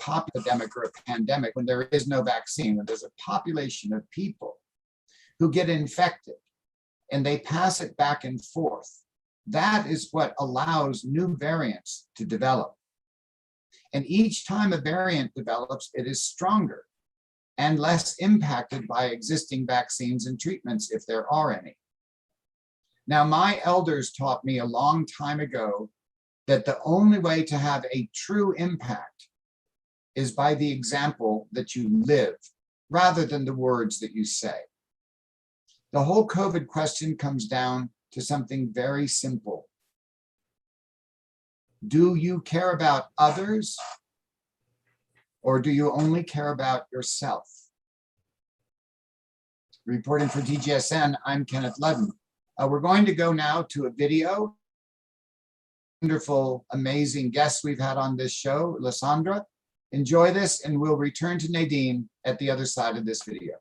epidemic or a pandemic, when there is no vaccine, when there's a population of people who get infected and they pass it back and forth, that is what allows new variants to develop. And each time a variant develops, it is stronger and less impacted by existing vaccines and treatments, if there are any. Now, my elders taught me a long time ago that the only way to have a true impact is by the example that you live, rather than the words that you say. The whole COVID question comes down to something very simple. Do you care about others, or do you only care about yourself? Reporting for DGSN, I'm Kenneth Ludden. We're going to go now to a video. Wonderful, amazing guests we've had on this show, Lysandra. Enjoy this, and we'll return to Nadine at the other side of this video.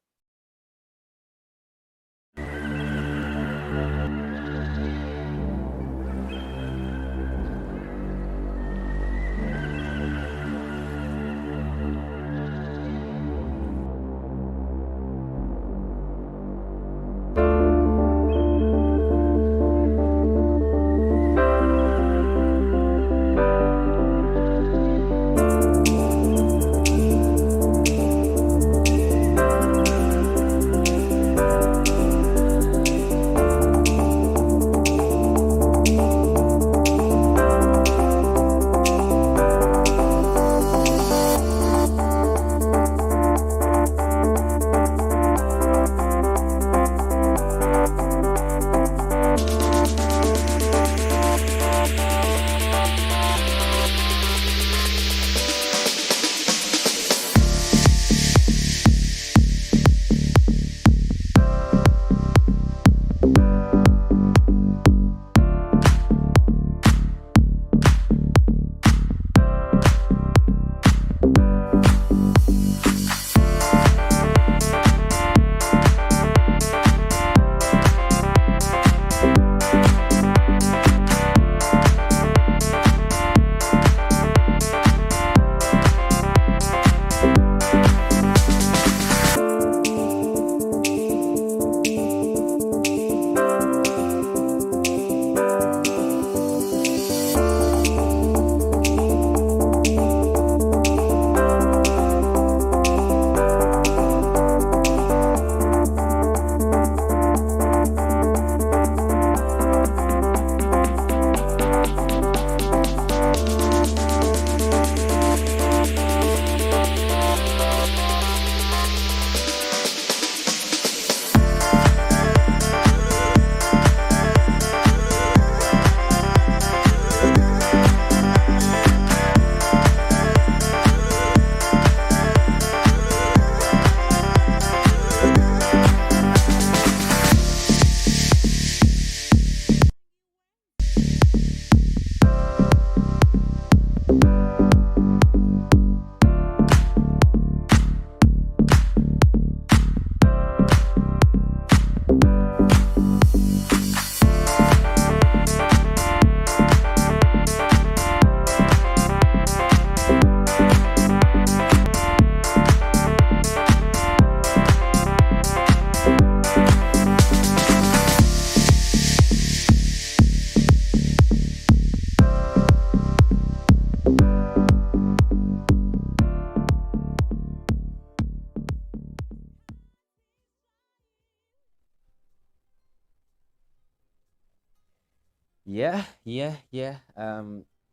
Yeah.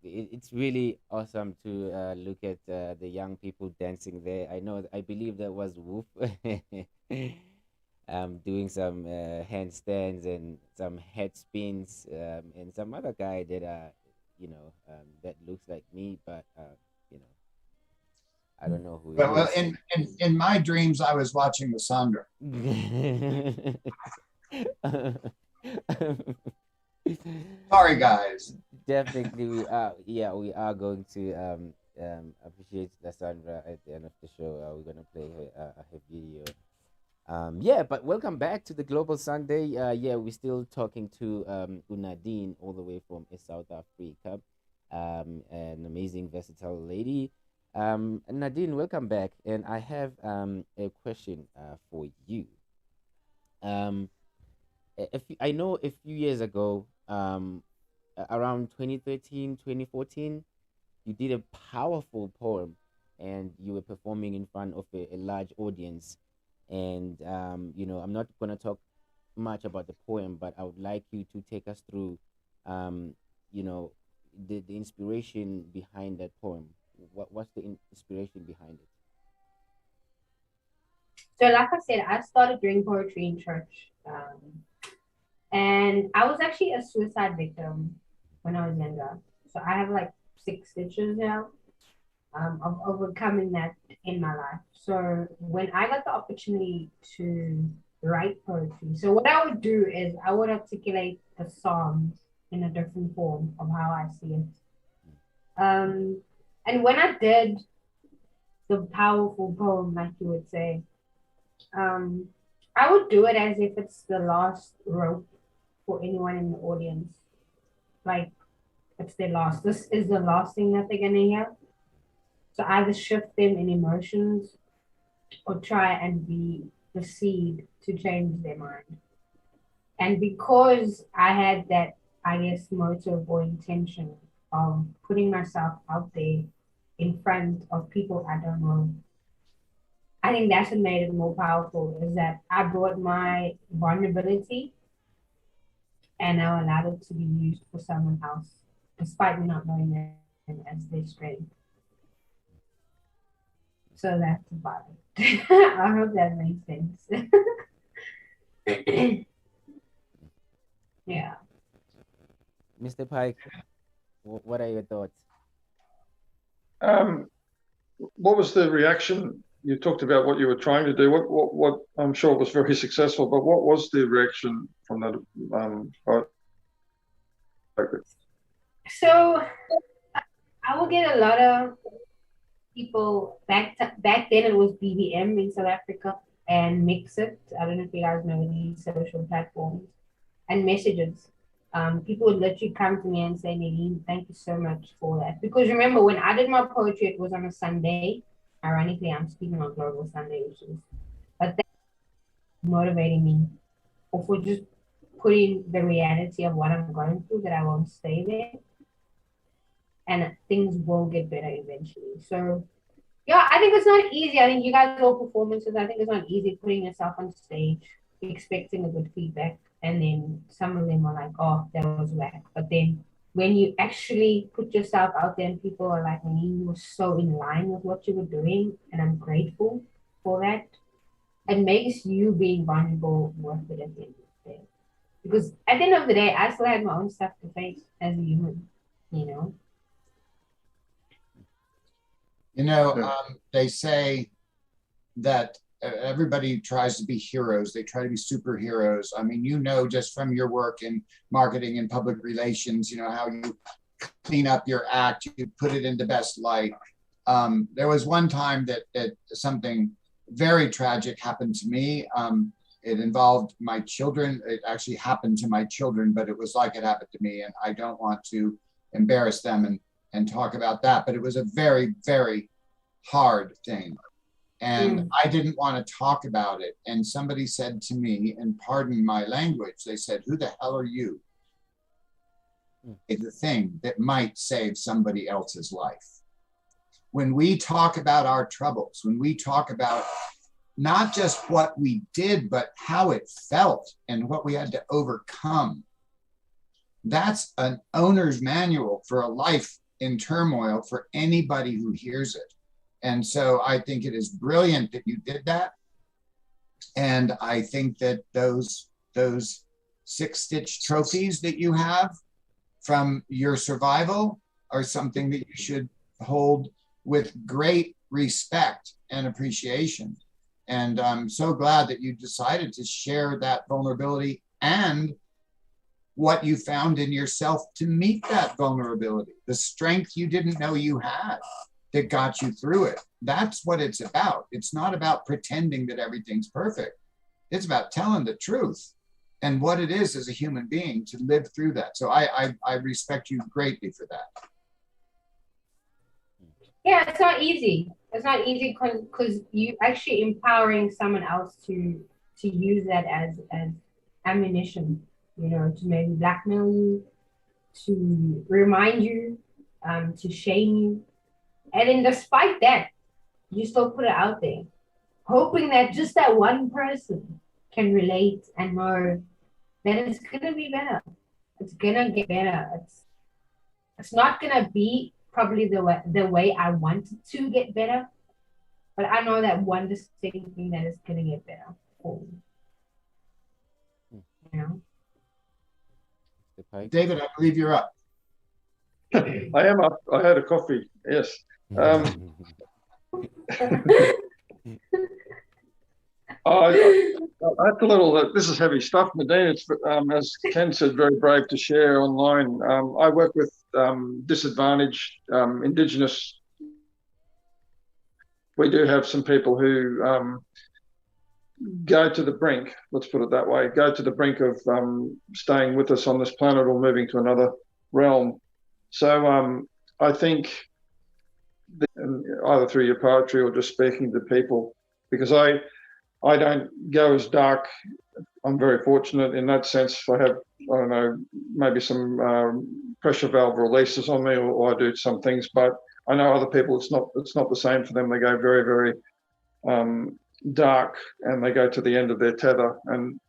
It's really awesome to look at the young people dancing there. I believe that was Woof, doing some handstands and some head spins, and some other guy that that looks like me, but you know, I don't know who Well, it in my dreams, I was watching Lysandra. is. Sorry, guys. Definitely, we are. Yeah, we are going to appreciate Cassandra at the end of the show. We're gonna play her video. Yeah, but welcome back to the Global Sunday. Yeah, we're still talking to Nadine all the way from South Africa. An amazing, versatile lady. Nadine, welcome back. And I have a question for you. Um, I know a few years ago, around 2013, 2014, you did a powerful poem and you were performing in front of a large audience. And, I'm not going to talk much about the poem, but I would like you to take us through, um, you know, the inspiration behind that poem. What's the inspiration behind it? So, like I said, I started doing poetry in church. And I was actually a suicide victim when I was younger. So, I have like 6 stitches now of overcoming that in my life. So, when I got the opportunity to write poetry, so what I would do is I would articulate the Psalms in a different form of how I see it. And when I did the powerful poem, like you would say, um, I would do it as if it's the last rope for anyone in the audience. Like it's their last. This is the last thing that they're gonna hear. So either shift them in emotions or try and be the seed to change their mind. And because I had that, I guess, motive or intention of putting myself out there in front of people I don't know, I think that's what made it more powerful is that I brought my vulnerability and I allowed it to be used for someone else, despite me not knowing them as their strength. So that's about it. I hope that makes sense. Yeah. Mr. Pike, what are your thoughts? What was the reaction? You talked about what you were trying to do. What I'm sure it was very successful, but what was the reaction from that? So I will get a lot of people back then. It was BBM in South Africa and Mix It. I don't know if you guys know these social platforms and messages. People would literally come to me and say, Nadine, thank you so much for that. Because remember, when I did my poetry, it was on a Sunday. Ironically, I'm speaking on Global Sunday issues. But that motivating me, or for just putting the reality of what I'm going through, that I won't stay there. And things will get better eventually. So, yeah, I think it's not easy. I think you guys all performances. I think it's not easy putting yourself on stage, expecting a good feedback. And then some of them are like, oh, that was whack. But then when you actually put yourself out there and people are like, you were so in line with what you were doing, and I'm grateful for that, it makes you being vulnerable worth it at the end of the day. Because at the end of the day, I still had my own stuff to face as a human, you know? They say that everybody tries to be heroes. They try to be superheroes. I mean, just from your work in marketing and public relations, how you clean up your act, you put it into best light. There was one time that something very tragic happened to me. It involved my children. It actually happened to my children, but it was like it happened to me. And I don't want to embarrass them and talk about that, but it was a very, very hard thing. And I didn't want to talk about it. And somebody said to me, and pardon my language, they said, who the hell are you? It's the thing that might save somebody else's life. When we talk about our troubles, when we talk about not just what we did, but how it felt and what we had to overcome, that's an owner's manual for a life in turmoil for anybody who hears it. And so I think it is brilliant that you did that. And I think that those 6-stitch trophies that you have from your survival are something that you should hold with great respect and appreciation. And I'm so glad that you decided to share that vulnerability and what you found in yourself to meet that vulnerability, the strength you didn't know you had that got you through it. That's what it's about. It's not about pretending that everything's perfect. It's about telling the truth and what it is as a human being to live through that. So I respect you greatly for that. Yeah, it's not easy. It's not easy because you actually empowering someone else to use that as ammunition, to maybe blackmail you, to remind you, to shame you. And then despite that, you still put it out there, hoping that just that one person can relate and know that it's gonna be better. It's gonna get better. It's not gonna be probably the way I want it to get better, but I know that one distinct thing that is gonna get better for me. You know? The pike. David, I believe you're up. I am up. I had a coffee. Yes. That's a little. This is heavy stuff, Nadine. It's as Ken said, very brave to share online. I work with disadvantaged Indigenous. We do have some people who go to the brink. Let's put it that way. Go to the brink of staying with us on this planet or moving to another realm. So I think either through your poetry or just speaking to people, because I don't go as dark. I'm very fortunate in that sense. I have, I don't know, maybe some pressure valve releases on me, or I do some things, but I know other people, it's not the same for them. They go very, very dark, and they go to the end of their tether. And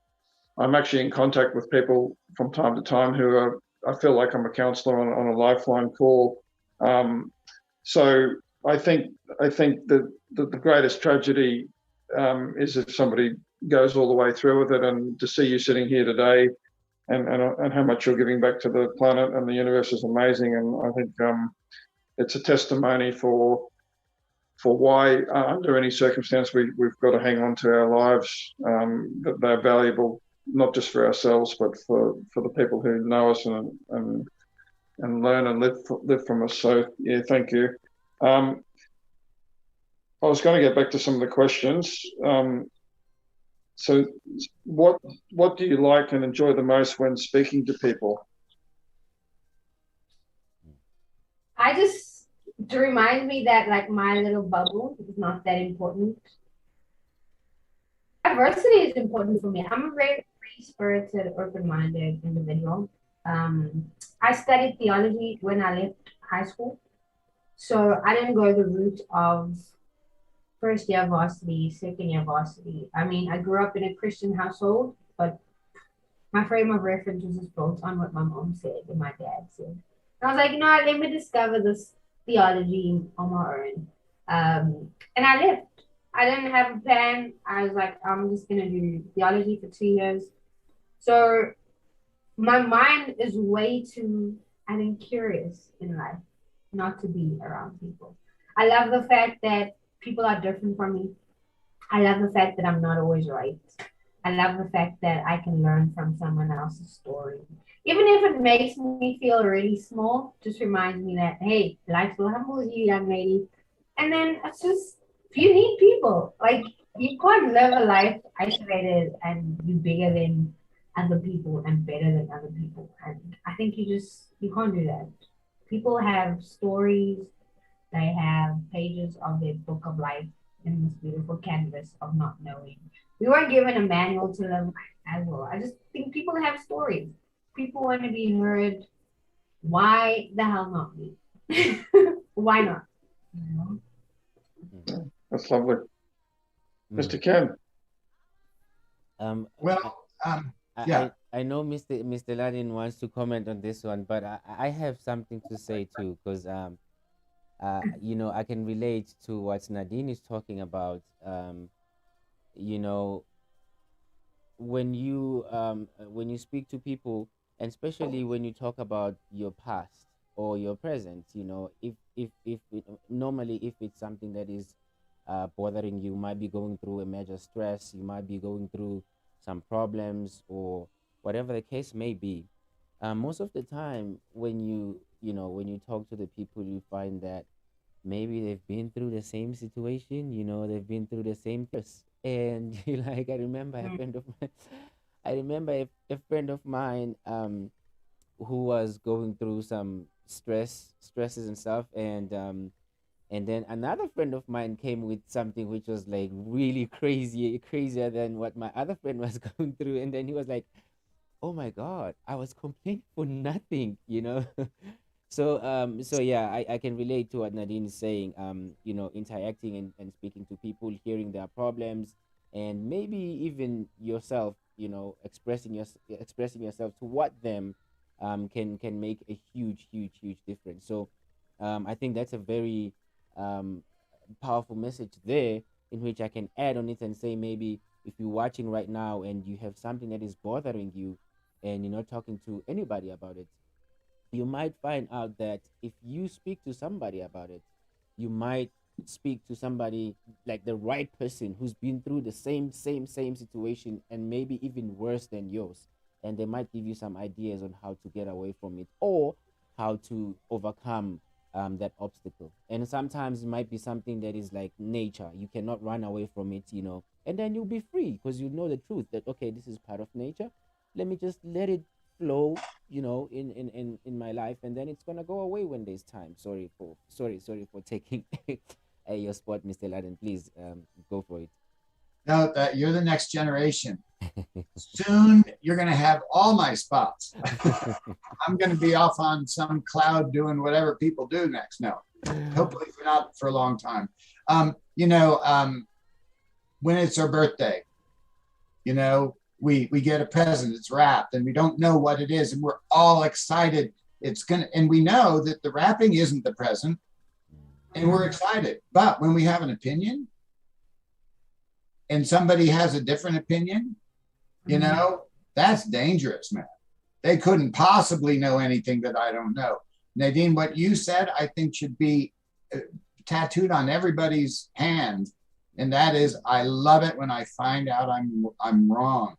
I'm actually in contact with people from time to time who are, I feel like I'm a counselor on a lifeline call. So I think that the greatest tragedy is if somebody goes all the way through with it, and to see you sitting here today and how much you're giving back to the planet and the universe is amazing. And I think it's a testimony for why under any circumstance we've got to hang on to our lives, that they're valuable, not just for ourselves, but for the people who know us and learn and live from us. So yeah, thank you. I was going to get back to some of the questions. So what do you like and enjoy the most when speaking to people? I just to remind me that like my little bubble is not that important. Diversity is important for me. I'm a very free-spirited, open-minded individual. I studied theology when I left high school, so I didn't go the route of first year varsity, second year varsity. I mean, I grew up in a Christian household, but my frame of reference was just built on what my mom said and my dad said. And I was like, let me discover this theology on my own. And I left. I didn't have a plan. I was like, I'm just going to do theology for 2 years. So my mind is way too, I think, curious in life not to be around people. I love the fact that people are different from me. I love the fact that I'm not always right. I love the fact that I can learn from someone else's story. Even if it makes me feel really small, just reminds me that, hey, life will humble you, young lady. And then it's just, you need people. Like, you can't live a life isolated and be bigger than other people and better than other people. And I think you can't do that. People have stories, they have pages of their book of life in this beautiful canvas of not knowing. We weren't given a manual to live as well. I just think people have stories. People want to be heard. Why the hell not me? Why not? You know? That's lovely. Mr. Ken. Well, yeah. I know Mr. Ladin wants to comment on this one, but I have something to say too, because I can relate to what Nadine is talking about. You know, when you speak to people, and especially when you talk about your past or your present, if normally if it's something that is bothering you, might be going through a major stress, you might be going through some problems or whatever the case may be. Most of the time, when you talk to the people, you find that maybe they've been through the same situation, they've been through the same curse. And like I remember a friend of mine, I remember a friend of mine who was going through some stresses and stuff, And then another friend of mine came with something which was like really crazy, crazier than what my other friend was going through. And then he was like, oh my God, I was complaining for nothing, you know? So yeah, I can relate to what Nadine is saying. You know, interacting and speaking to people, hearing their problems, and maybe even yourself, you know, expressing yourself toward them, can make a huge difference. So, I think that's a very um powerful message there, in which I can add on it and say, maybe if you're watching right now and you have something that is bothering you, and you're not talking to anybody about it, you might find out that if you speak to somebody about it, you might speak to somebody, like the right person, who's been through the same situation, and maybe even worse than yours, and they might give you some ideas on how to get away from it, or how to overcome that obstacle. And sometimes it might be something that is like nature, you cannot run away from it, you know, and then you'll be free because you know the truth that, okay, this is part of nature, let me just let it flow, you know, in my life, and then it's gonna go away when there's time. Sorry for taking your spot, Mr. Laden. Please go for it. No, that you're the next generation. Soon you're going to have all my spots. I'm going to be off on some cloud doing whatever people do next. No, hopefully for not for a long time. You know, when it's our birthday, you know, we get a present, it's wrapped, and we don't know what it is, and we're all excited. And we know that the wrapping isn't the present, and we're excited. But when we have an opinion, and somebody has a different opinion, you know, that's dangerous, man. They couldn't possibly know anything that I don't know. Nadine, what you said, I think should be tattooed on everybody's hand. And that is, I love it when I find out I'm wrong.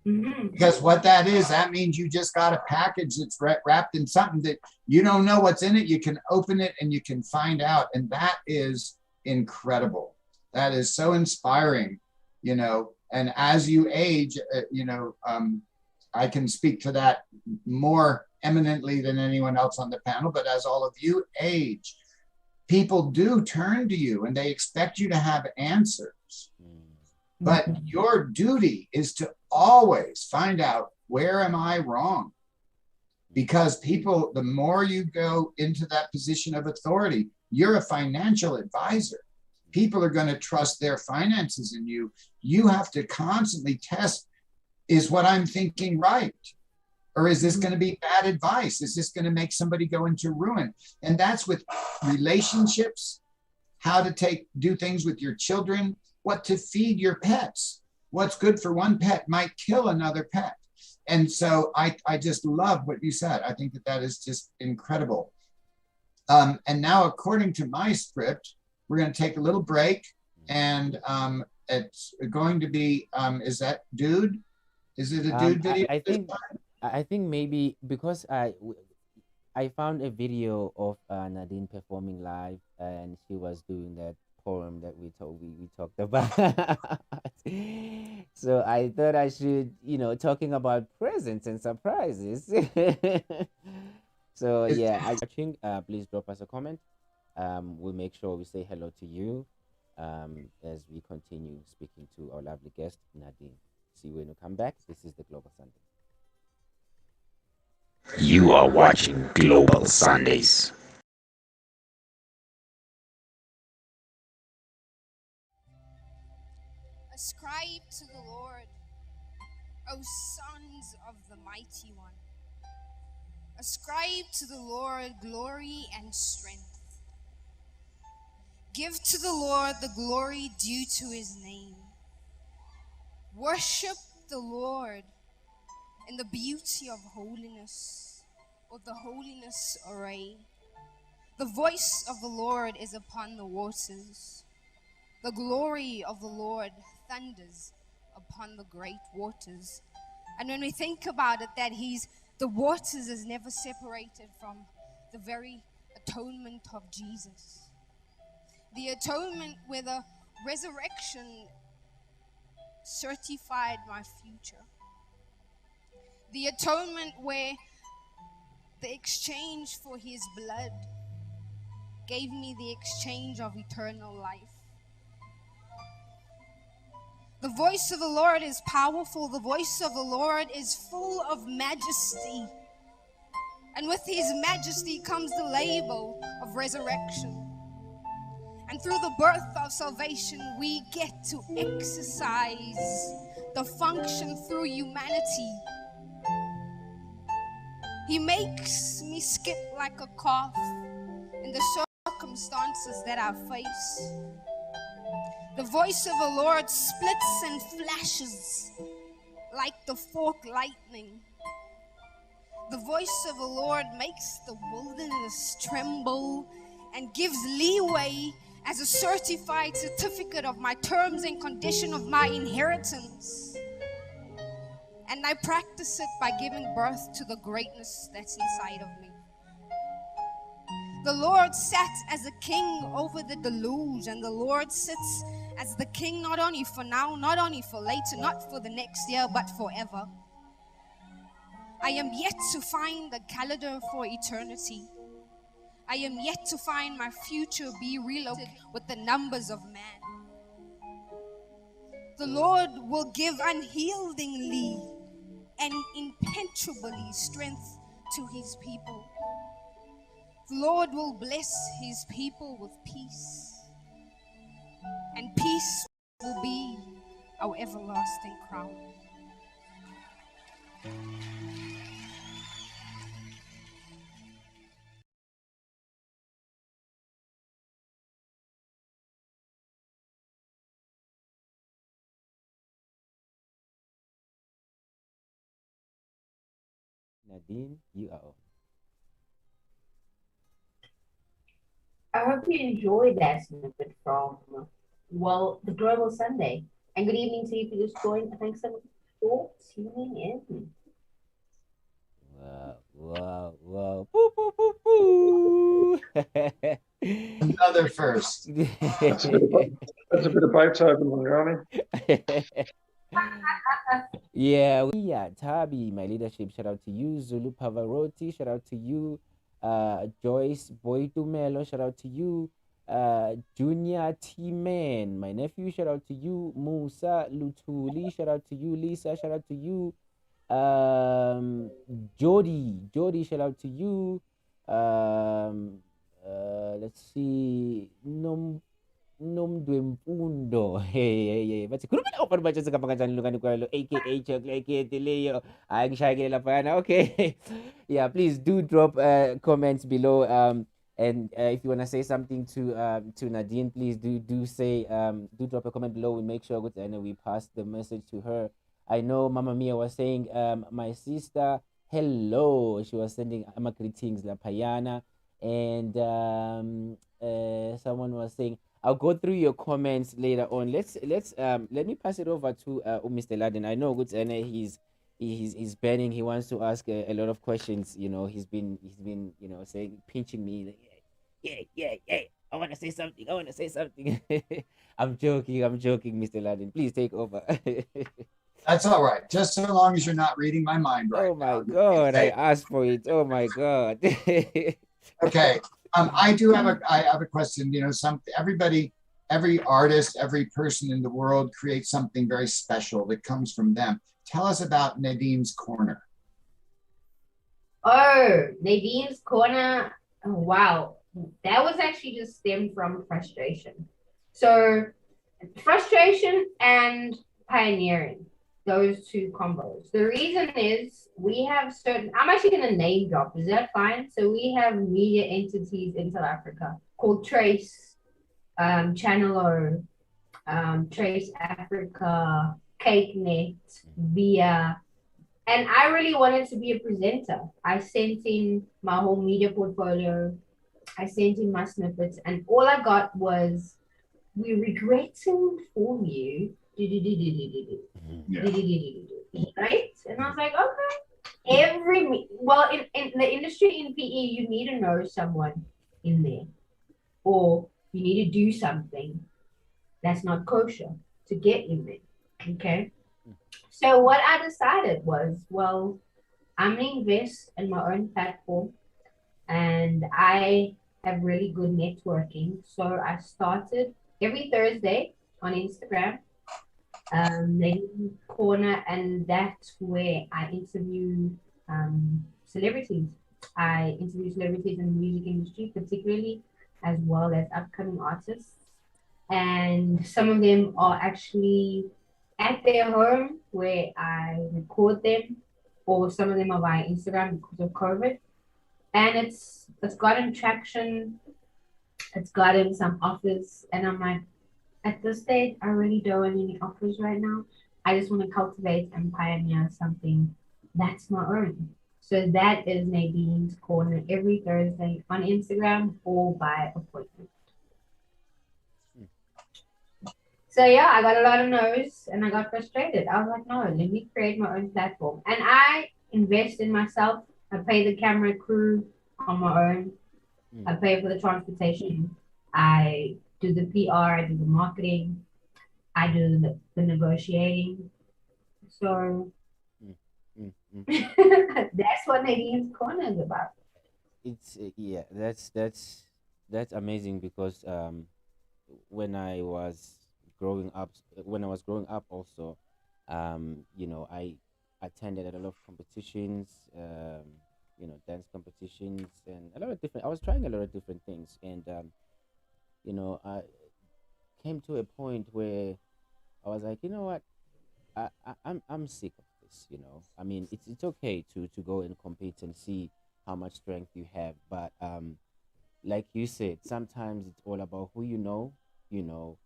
Because what that is, that means you just got a package that's wrapped in something that you don't know what's in it. You can open it and you can find out. And that is incredible. That is so inspiring, you know. And as you age, you know, I can speak to that more eminently than anyone else on the panel. But as all of you age, people do turn to you and they expect you to have answers. But your duty is to always find out, where am I wrong? Because people, the more you go into that position of authority, you're a financial advisor. People are going to trust their finances in you. You have to constantly test, is what I'm thinking right? Or is this going to be bad advice? Is this going to make somebody go into ruin? And that's with relationships, how to do things with your children, what to feed your pets. What's good for one pet might kill another pet. And so I just love what you said. I think that is just incredible. And now, according to my script, we're going to take a little break, and it's going to be, is that dude? Is it a dude video? I think maybe because I found a video of Nadine performing live, and she was doing that poem that we talked about. So I thought I should, you know, talking about presents and surprises. So yeah, I watching. Please drop us a comment. We'll make sure we say hello to you as we continue speaking to our lovely guest, Nadine. See you when you come back. This is the Global Sunday. You are watching Global Sundays. Ascribe to the Lord, O sons of the Mighty One. Ascribe to the Lord glory and strength. Give to the Lord the glory due to his name. Worship the Lord in the beauty of holiness, or the holiness array. The voice of the Lord is upon the waters. The glory of the Lord thunders upon the great waters. And when we think about it, that the waters is never separated from the very atonement of Jesus. The atonement where the resurrection certified my future. The atonement where the exchange for his blood gave me the exchange of eternal life. The voice of the Lord is powerful. The voice of the Lord is full of majesty. And with his majesty comes the label of resurrection. And through the birth of salvation, we get to exercise the function through humanity. He makes me skip like a calf in the circumstances that I face. The voice of the Lord splits and flashes like the forked lightning. The voice of the Lord makes the wilderness tremble and gives leeway as a certified certificate of my terms and condition of my inheritance. And I practice it by giving birth to the greatness that's inside of me. The Lord sat as a king over the deluge, and the Lord sits as the king not only for now, not only for later, not for the next year, but forever. I am yet to find the calendar for eternity. I am yet to find my future be relocated with the numbers of man. The Lord will give unyieldingly and impenetrably strength to his people. The Lord will bless his people with peace, and peace will be our everlasting crown. Nadine, you are on. I hope you enjoyed that snippet from, well, the Global Sunday. And good evening to you who just joined. Thanks so much for tuning in. Wow. Boo, boo, boo, boo. Another first. That's a bit of Beethoven, Ronnie. Yeah, Tabi, my leadership, shout out to you. Zulu Pavarotti, shout out to you. Joyce Boitumelo, shout out to you. Junior T-Man, my nephew, shout out to you. Musa Lutuli, shout out to you. Lisa, shout out to you. Jody, shout out to you. Let's see. Nomdwemfundo. Hey. Bathi khuluma nawo abantu batshe kabanganjani lungani kwalo aka Chocolate aka Leo. Hayi ngishayekela phana. Okay. Yeah, please do drop comments below and if you want to say something to Nadine, please do say do drop a comment below. We make sure and we pass the message to her. I know Mama Mia was saying my sister hello. She was sending greetings La Payana, and someone was saying I'll go through your comments later on. Let me pass it over to Mr. Laden. I know good and he's burning. He wants to ask a lot of questions. You know, he's been saying pinching me. Like, yeah. I want to say something. I'm joking, Mr. Laden. Please take over. That's all right. Just so long as you're not reading my mind right Oh my now. God, I asked for it. Oh my God. Okay. I have a question. You know, every artist, every person in the world creates something very special that comes from them. Tell us about Nadine's Corner. Oh, Nadine's Corner. Oh, wow. That was actually just stemmed from frustration. So frustration and pioneering, those two combos. The reason is we have I'm actually going to name drop. Is that fine? So we have media entities in South Africa called Trace, Channel O, Trace Africa, CakeNet, Via. And I really wanted to be a presenter. I sent in my whole media portfolio. I sent in my snippets, and all I got was, we regret to inform you. Yeah. Right? And I was like, okay. In the industry in PE, you need to know someone in there, or you need to do something that's not kosher to get in there. Okay. So what I decided was, well, I'm gonna invest in my own platform, and I have really good networking. So I started every Thursday on Instagram, Nadine Corner, and that's where I interview celebrities. I interview celebrities in the music industry, particularly, as well as upcoming artists. And some of them are actually at their home where I record them, or some of them are via Instagram because of COVID. And it's gotten traction, it's gotten some offers, and I'm like, at this stage, I really don't want any offers right now. I just want to cultivate and pioneer something that's my own. So that is Nadine's Corner every Thursday on Instagram or by appointment. So yeah, I got a lot of no's and I got frustrated. I was like, no, let me create my own platform. And I invest in myself. I pay the camera crew on my own. I pay for the transportation. I do the PR, I do the marketing, I do the negotiating. So that's what Nadine's Corner is about. It's yeah, that's amazing because when I was growing up also, I attended a lot of competitions, dance competitions and a lot of different. I was trying a lot of different things, and I came to a point where I was like, you know what, I'm sick of this. I mean, it's okay to go and compete and see how much strength you have, but like you said, sometimes it's all about who you know. You know,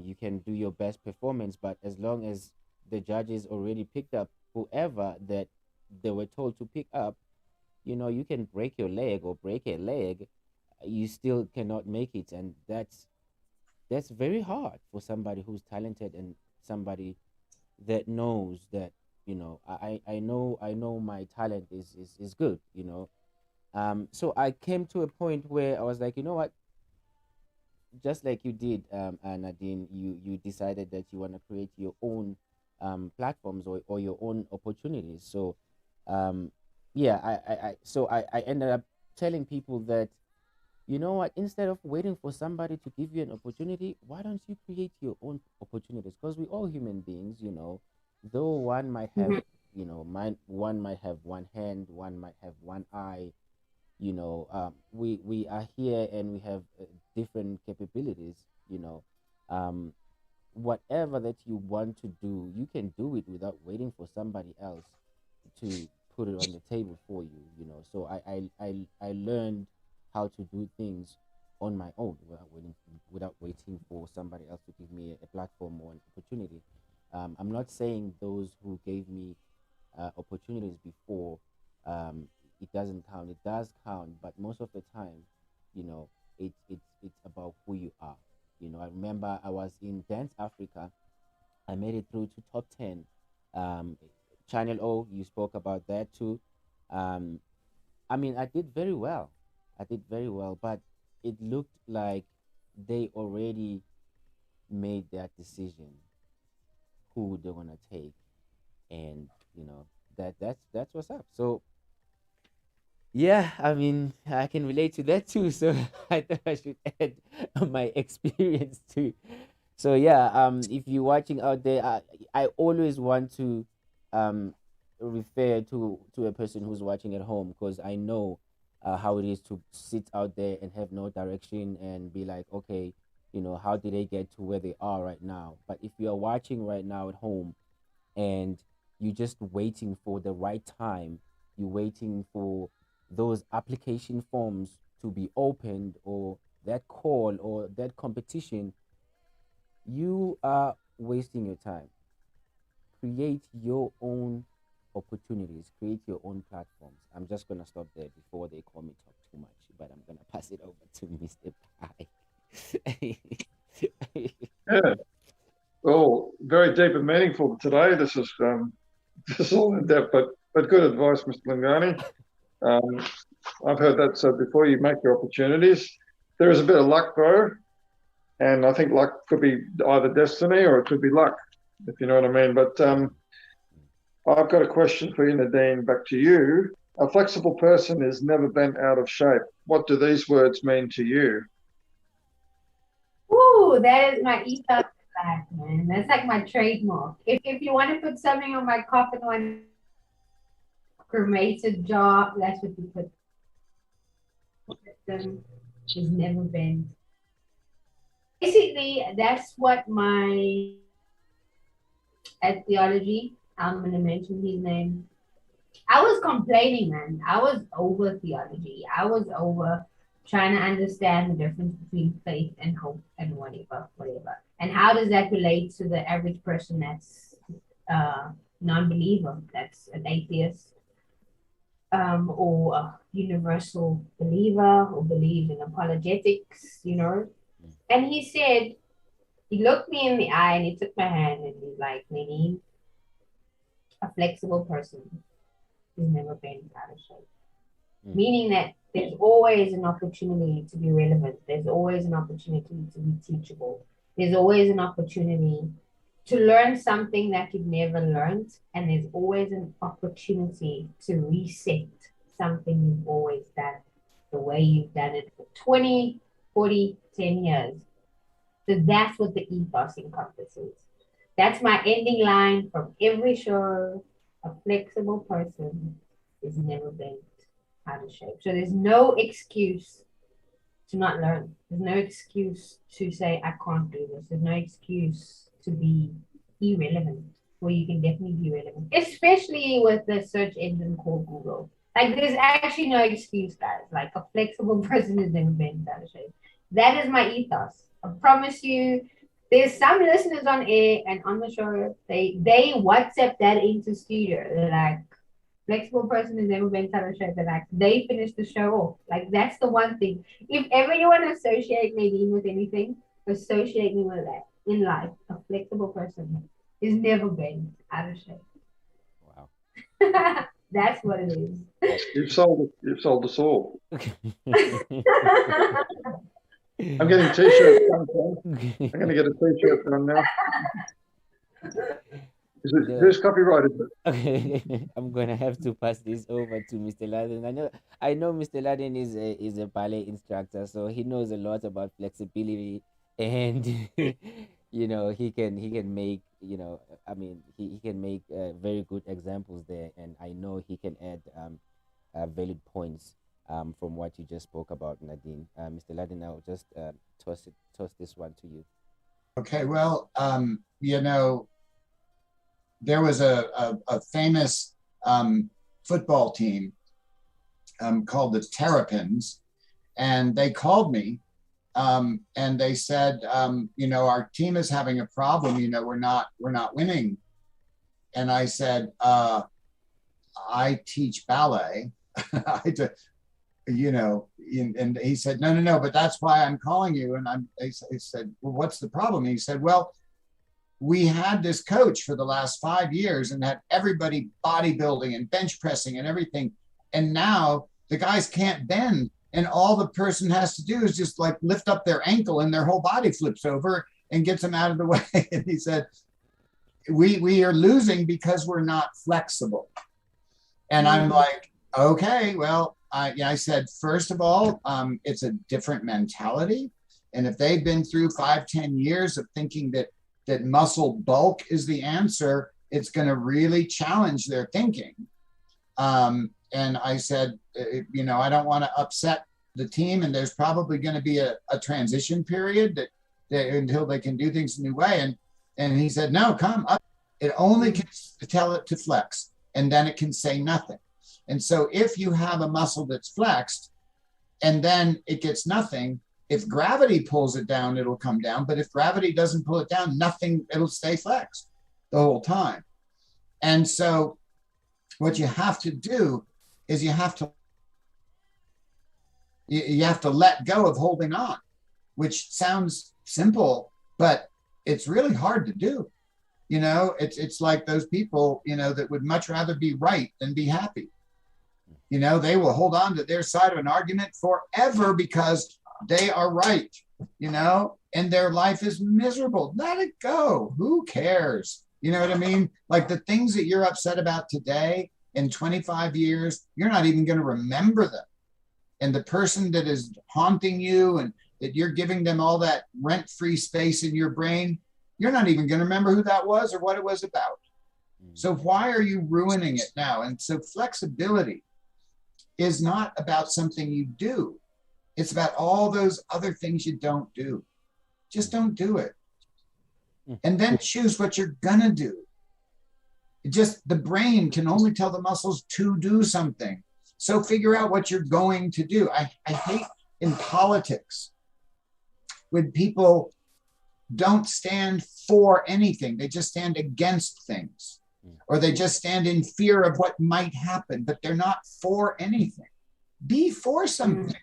you can do your best performance, but as long as the judges already picked up whoever that they were told to pick up, you can break your leg or break a leg, you still cannot make it, and that's very hard for somebody who's talented and somebody that knows that I know my talent is good. So I came to a point where I was like, you know what, just like you did, Nadine, you decided that you want to create your own platforms or your own opportunities. So um, yeah, I ended up telling people that, you know what, instead of waiting for somebody to give you an opportunity, why don't you create your own opportunities? Because we all human beings, though one might have, one might have one hand, one might have one eye, we are here and we have different capabilities. you know um, Whatever that you want to do, you can do it without waiting for somebody else to put it on the table for you. So I learned how to do things on my own without waiting for somebody else to give me a platform or an opportunity. I'm not saying those who gave me opportunities before, um, it doesn't count. It does count, but most of the time, it's about who you are. I remember I was in Dance Africa. I made it through to top 10. Um, Channel O, you spoke about that too. Um, I mean, I did very well. I did very well, but it looked like they already made that decision who they're gonna take, and that's what's up. So yeah, I mean, I can relate to that too. So I thought I should add my experience too. So yeah, if you're watching out there, I always want to um refer to a person who's watching at home, because I know how it is to sit out there and have no direction and be like, okay, how did they get to where they are right now? But if you are watching right now at home and you're just waiting for the right time, you're waiting for those application forms to be opened, or that call or that competition, you are wasting your time. Create your own opportunities, create your own platforms. I'm just gonna stop there before they call me talk too much, but I'm gonna pass it over to Mr. Pie. Yeah. Well, very deep and meaningful today. This is this is all in depth, but good advice, Mr. Lingani. Um, I've heard that said before. You make your opportunities. There is a bit of luck though, and I think luck could be either destiny or it could be luck, if you know what I mean. But I've got a question for you, Nadine. Back to you. A flexible person is never bent out of shape. What do these words mean to you? Ooh, that is my ethos in life, man. That's like my trademark. If you want to put something on my coffin, one cremated jar, that's what you put. Them has never been. Basically, that's what my at theology. I'm gonna mention his name. I was complaining, man. I was over theology. I was over trying to understand the difference between faith and hope and whatever. And how does that relate to the average person that's non-believer, that's an atheist, or a universal believer or believes in apologetics, you know? And he said, he looked me in the eye and he took my hand and he's like, Nadine, a flexible person is never been out of shape. Meaning that there's always an opportunity to be relevant. There's always an opportunity to be teachable. There's always an opportunity to learn something that you've never learned. And there's always an opportunity to reset something you've always done the way you've done it for 20, 40, 10 years. So that's what the ethos encompasses. That's my ending line from every show. A flexible person is never bent out of shape. So there's no excuse to not learn. There's no excuse to say, I can't do this. There's no excuse to be irrelevant, where you can definitely be relevant, especially with the search engine called Google. Like, there's actually no excuse, guys. Like, a flexible person is never bent out of shape. That is my ethos. I promise you. There's some listeners on air and on the show, they WhatsApp that into studio. They're like, flexible person has never been out of shape. They're like, they finished the show off. Like, that's the one thing. If ever you want to associate Nadine with anything, associate me with that in life. A flexible person is never been out of shape. Wow. That's what it is. You've sold us all. I'm getting t-shirts. I'm going to get a t-shirt from now. Whose copyright is it? Okay, I'm gonna have to pass this over to Mr. Laden. I know Mr. Laden is a ballet instructor, so he knows a lot about flexibility, and he can make I mean he can make very good examples there, and I know he can add valid points from what you just spoke about, Nadine. Mr. Laden, I'll just toss this one to you. Okay, well, there was a famous football team called the Terrapins, and they called me and they said, our team is having a problem. We're not winning. And I said, I teach ballet. And he said, no, but that's why I'm calling you. And I said, well, what's the problem? And he said, well, we had this coach for the last 5 years and had everybody bodybuilding and bench pressing and everything. And now the guys can't bend. And all the person has to do is just like lift up their ankle and their whole body flips over and gets them out of the way. And he said, we are losing because we're not flexible. And I'm like, okay, well, I said, first of all, it's a different mentality. And if they've been through 5-10 years of thinking that muscle bulk is the answer, it's going to really challenge their thinking. And I said, I don't want to upset the team, and there's probably going to be a transition period that until they can do things a new way. And he said, no, come up. It only can tell it to flex, and then it can say nothing. And so if you have a muscle that's flexed and then it gets nothing, if gravity pulls it down, it'll come down. But if gravity doesn't pull it down, nothing, it'll stay flexed the whole time. And so what you have to do is you have to let go of holding on, which sounds simple, but it's really hard to do. It's like those people, that would much rather be right than be happy. They will hold on to their side of an argument forever because they are right, and their life is miserable. Let it go. Who cares? You know what I mean? Like the things that you're upset about today, in 25 years, you're not even going to remember them. And the person that is haunting you and that you're giving them all that rent-free space in your brain, you're not even going to remember who that was or what it was about. So why are you ruining it now? And so flexibility is not about something you do. It's about all those other things you don't do. Just don't do it. And then choose what you're gonna do. Just the brain can only tell the muscles to do something. So figure out what you're going to do. I hate in politics when people don't stand for anything. They just stand against things. Or they just stand in fear of what might happen, but they're not for anything. Be for something.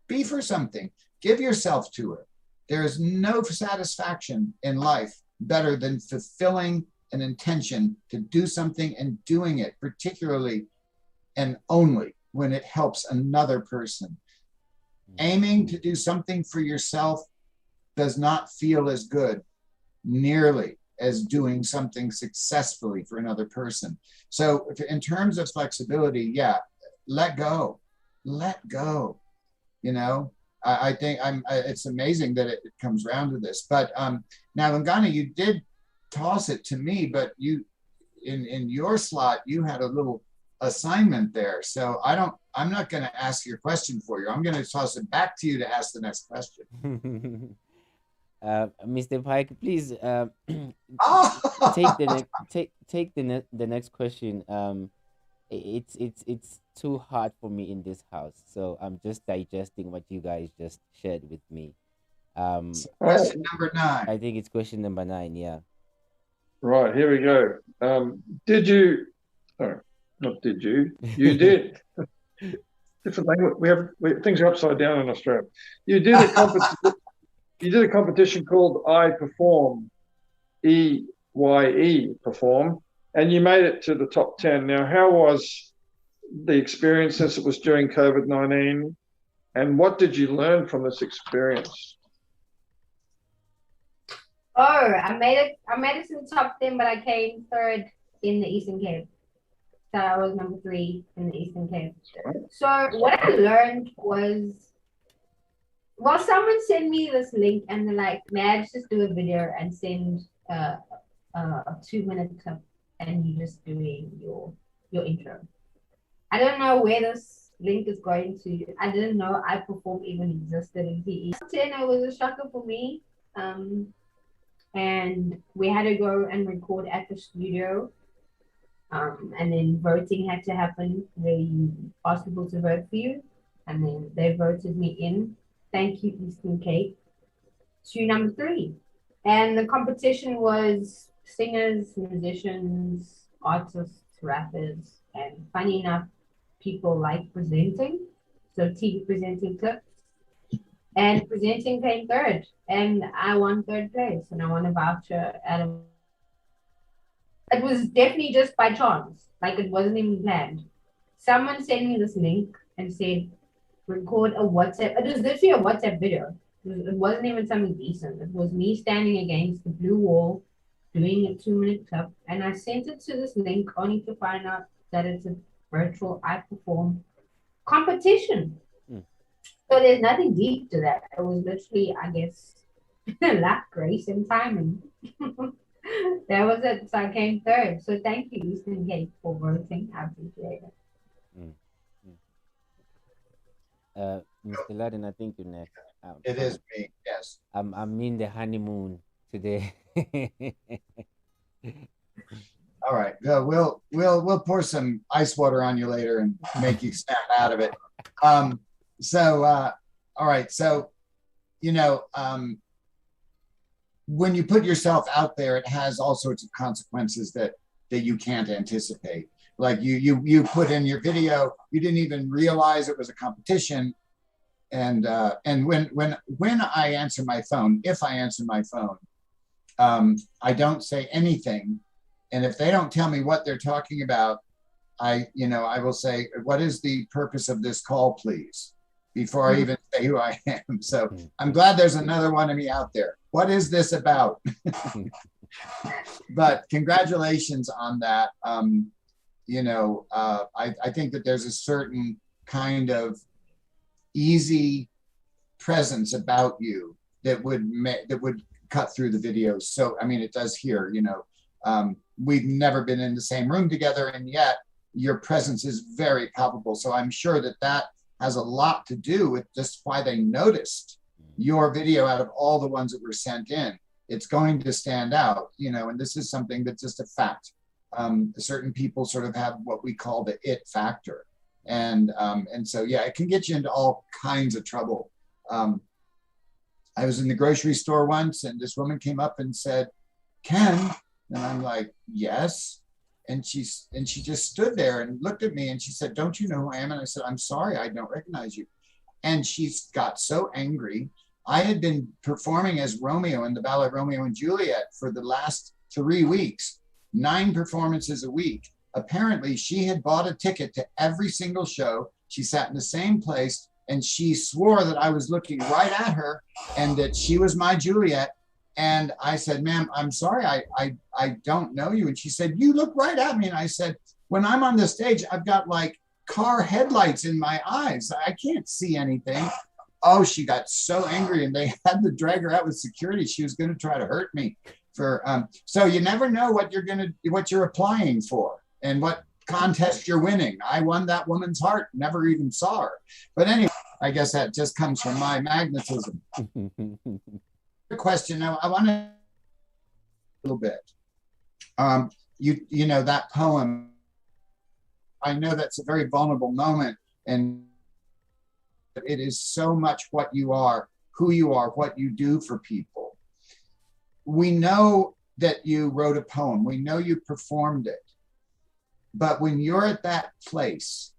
Be for something. Give yourself to it. There is no satisfaction in life better than fulfilling an intention to do something and doing it, particularly and only when it helps another person. Aiming to do something for yourself does not feel as good nearly as doing something successfully for another person. So in terms of flexibility, yeah, let go. You know, I think it's amazing that it comes around to this. But now, Ngana, you did toss it to me, but you, in your slot, you had a little assignment there. So I'm not going to ask your question for you. I'm going to toss it back to you to ask the next question. Mr. Pike, please take the next question. It's too hard for me in this house, so I'm just digesting what you guys just shared with me. Question number 9. I think it's question number 9. Yeah. Right, here we go. Did you? Sorry, not did you? You did. Different language. Things are upside down in Australia. You did a competition. You did a competition called I Perform, EYE Perform, and you made it to the top 10. Now, how was the experience since it was during COVID-19, and what did you learn from this experience? Oh, I made it to the top 10, but I came third in the Eastern Cape. So I was number 3 in the Eastern Cape. So what I learned was, well, someone sent me this link and they're like, "Man, just do a video and send a 2-minute clip and you just doing your intro." I don't know where this link is going to. I didn't know I Perform even existed in PE. It was a shocker for me. And we had to go and record at the studio. And then voting had to happen where you asked people to vote for you. And then they voted me in. Thank you, Eastern Cape, to number 3. And the competition was singers, musicians, artists, rappers, and funny enough, people like presenting. So TV presenting clips. And presenting came third. And I won 3rd place. And I won a voucher at a... It was definitely just by chance. Like, it wasn't even planned. Someone sent me this link and said, record a WhatsApp. It was literally a WhatsApp video. It wasn't even something decent. It was me standing against the blue wall doing a 2-minute clip. And I sent it to this link only to find out that it's a virtual I Perform competition. So there's nothing deep to that. It was literally, I guess, luck, grace, and timing. That was it. So I came third. So thank you, Eastern Cape, for voting. I appreciate it. Mr. Ladin, I think you're next. It is me, yes. I'm in the honeymoon today. All right. We'll pour some ice water on you later and make you snap out of it. All right. So, when you put yourself out there, it has all sorts of consequences that you can't anticipate. Like you put in your video, you didn't even realize it was a competition. And when I answer my phone, if I answer my phone, I don't say anything. And if they don't tell me what they're talking about, I will say, "What is the purpose of this call, please?" before I even say who I am. So I'm glad there's another one of me out there. What is this about? But congratulations on that. I think that there's a certain kind of easy presence about you that would cut through the videos. So, I mean, it does here, we've never been in the same room together, and yet your presence is very palpable. So I'm sure that has a lot to do with just why they noticed your video out of all the ones that were sent in. It's going to stand out, and this is something that's just a fact. Certain people sort of have what we call the it factor. And so, yeah, it can get you into all kinds of trouble. I was in the grocery store once, and this woman came up and said, "Ken," and I'm like, "Yes." And she just stood there and looked at me, and she said, "Don't you know who I am?" And I said, "I'm sorry, I don't recognize you." And she got so angry. I had been performing as Romeo in the ballet Romeo and Juliet for the last 3 weeks, 9 performances a week. Apparently, she had bought a ticket to every single show. She sat in the same place, and she swore that I was looking right at her and that she was my Juliet. And I said, "Ma'am, I'm sorry, I don't know you." And she said, "You look right at me." And I said, "When I'm on the stage, I've got like car headlights in my eyes. I can't see anything." Oh, she got so angry, and they had to drag her out with security. She was going to try to hurt me. So you never know what you're applying for and what contest you're winning. I won that woman's heart, never even saw her. But anyway, I guess that just comes from my magnetism. Question. Now, I want to a little bit. That poem. I know that's a very vulnerable moment, and it is so much what you are, who you are, what you do for people. We know that you wrote a poem. We know you performed it. But when you're at that place,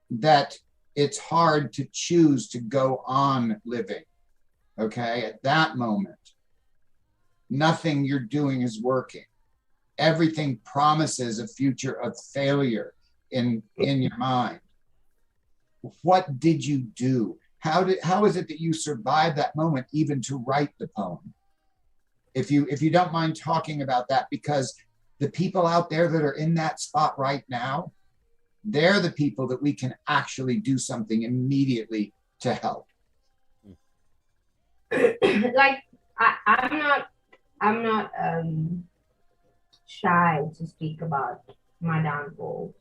that it's hard to choose to go on living. Okay, at that moment, nothing you're doing is working. Everything promises a future of failure in your mind. What did you do? How is it that you survived that moment even to write the poem? If you don't mind talking about that, because the people out there that are in that spot right now, they're the people that we can actually do something immediately to help. Like I'm not shy to speak about my downfall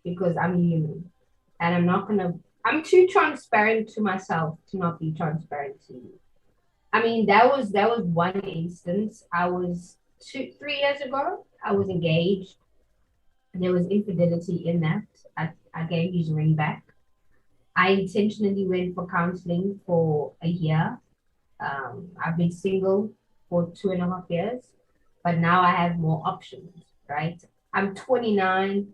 because I'm human, and I'm too transparent to myself to not be transparent to you. I mean, that was one instance. I was 3 years ago, I was engaged. There was infidelity in that. I gave his ring back. I intentionally went for counseling for a year. I've been single for 2.5 years, but now I have more options, right? I'm 29,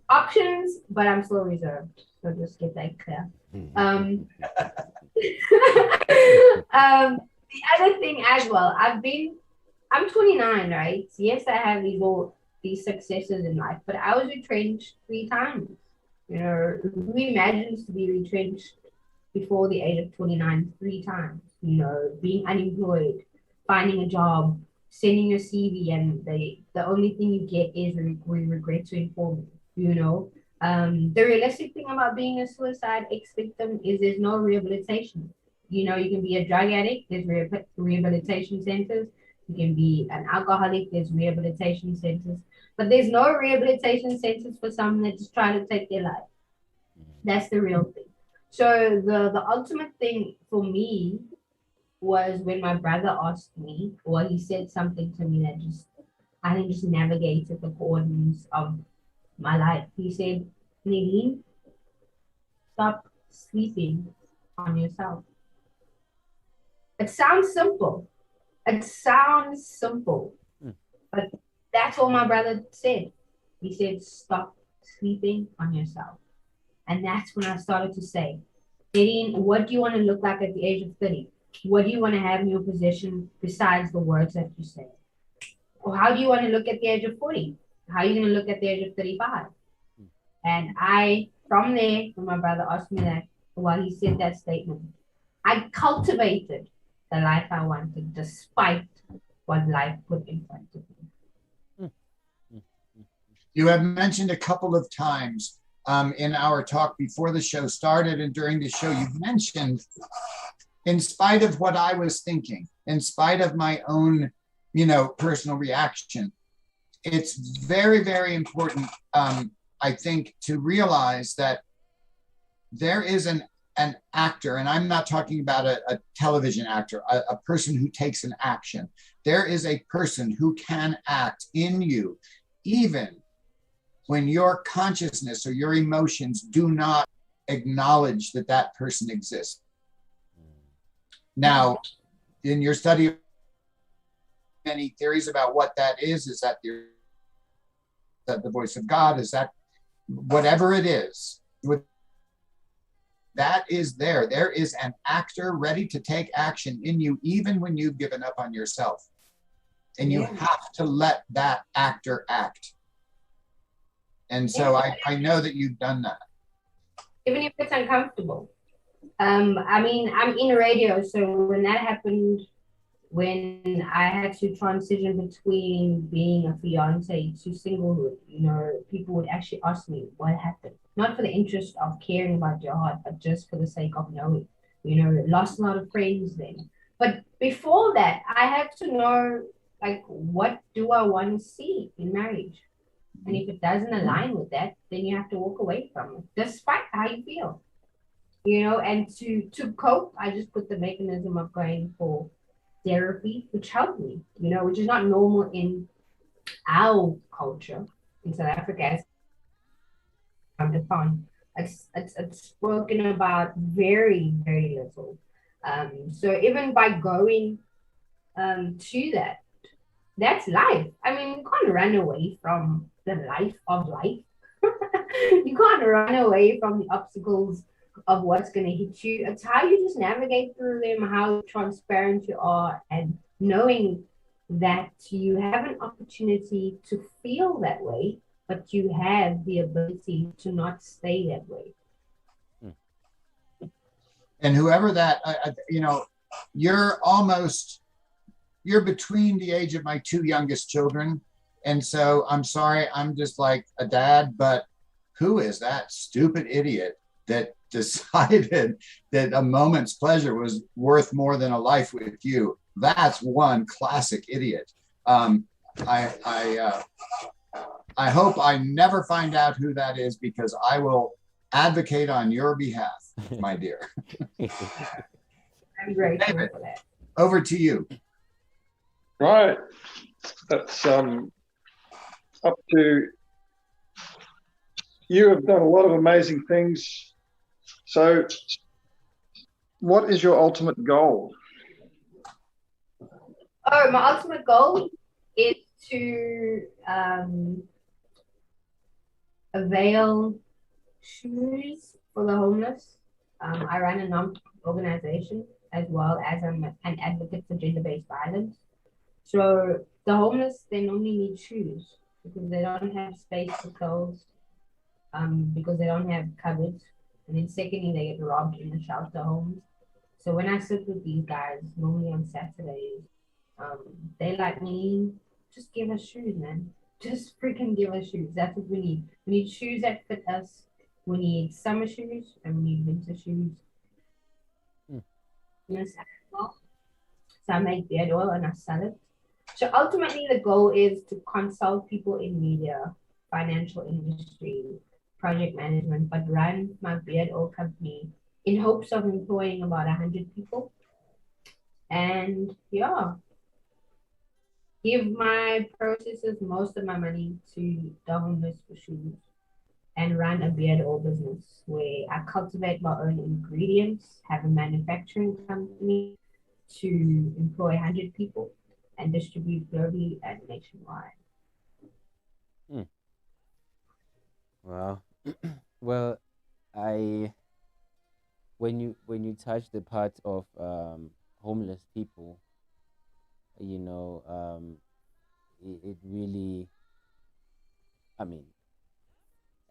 options, but I'm still reserved. So just get that clear. The other thing as well, I'm 29, right? Yes, I have these successes in life, but I was retrenched 3 times. Who imagines to be retrenched before the age of 29 3 times? Being unemployed, finding a job, sending your CV, and the only thing you get is we regret to inform you. The realistic thing about being a suicide ex-victim is there's no rehabilitation. You can be a drug addict, there's rehabilitation centers. You can be an alcoholic, there's rehabilitation centers. But there's no rehabilitation centers for someone that's just trying to take their life. That's the real thing. So the ultimate thing for me was when my brother asked me, or he said something to me that I think just navigated the coordinates of my life. He said, "Nadine, stop sleeping on yourself." It sounds simple. But that's what my brother said. He said, "Stop sleeping on yourself." And that's when I started to say, "Nadine, what do you want to look like at the age of 30? What do you want to have in your possession besides the words that you say? Or how do you want to look at the age of 40? How are you going to look at the age of 35? And from there, when my brother asked me that, while he said that statement, I cultivated the life I wanted despite what life put in front of me. You have mentioned a couple of times in our talk before the show started and during the show, you've mentioned, in spite of what I was thinking, in spite of my own, personal reaction, it's very, very important, I think, to realize that there is an actor, and I'm not talking about a television actor, a person who takes an action. There is a person who can act in you, even when your consciousness or your emotions do not acknowledge that that person exists. Now, in your study, many theories about what that is that the voice of God? Is that whatever it is? That is there. There is an actor ready to take action in you, even when you've given up on yourself. And you have to let that actor act. And so I know that you've done that. Even if it's uncomfortable. I mean, I'm in radio, so when that happened, when I had to transition between being a fiance to singlehood, people would actually ask me what happened. Not for the interest of caring about your heart, but just for the sake of knowing. Lost a lot of friends then. But before that, I had to know, like, what do I want to see in marriage? And if it doesn't align with that, then you have to walk away from it, despite how you feel. And to cope, I just put the mechanism of going for therapy, which helped me, which is not normal in our culture in South Africa. As I'm defined, it's spoken about very, very little. So even by going to that, that's life. I mean, you can't run away from the life of life. You can't run away from the obstacles of what's going to hit you. It's how you just navigate through them, how transparent you are, and knowing that you have an opportunity to feel that way, but you have the ability to not stay that way. And whoever that, you're between the age of my two youngest children. And so I'm sorry, I'm just like a dad, but who is that stupid idiot that decided that a moment's pleasure was worth more than a life with you? That's one classic idiot. I hope I never find out who that is, because I will advocate on your behalf, my dear. I'm grateful for that. Over to you. Right. That's up to you. Have done a lot of amazing things. So what is your ultimate goal? Oh, my ultimate goal is to avail shoes for the homeless. I run a non-profit organization, as well as I'm an advocate for gender-based violence. So the homeless, they normally need shoes because they don't have space for clothes, because they don't have cupboards. And then secondly, they get robbed in the shelter homes. So when I sit with these guys, normally on Saturdays, they like me, just give us shoes, man. Just freaking give us shoes. That's what we need. We need shoes that fit us. We need summer shoes and we need winter shoes. Yes, so I make beard oil and I sell it. So ultimately, the goal is to consult people in media, financial industry, project management, but run my beard oil company in hopes of employing about 100 people. And yeah, give my processes most of my money to the homeless for shoes, and run a beard oil business where I cultivate my own ingredients, have a manufacturing company to employ 100 people and distribute globally and nationwide. Wow. Well, when you touch the part of homeless people, it really, I mean,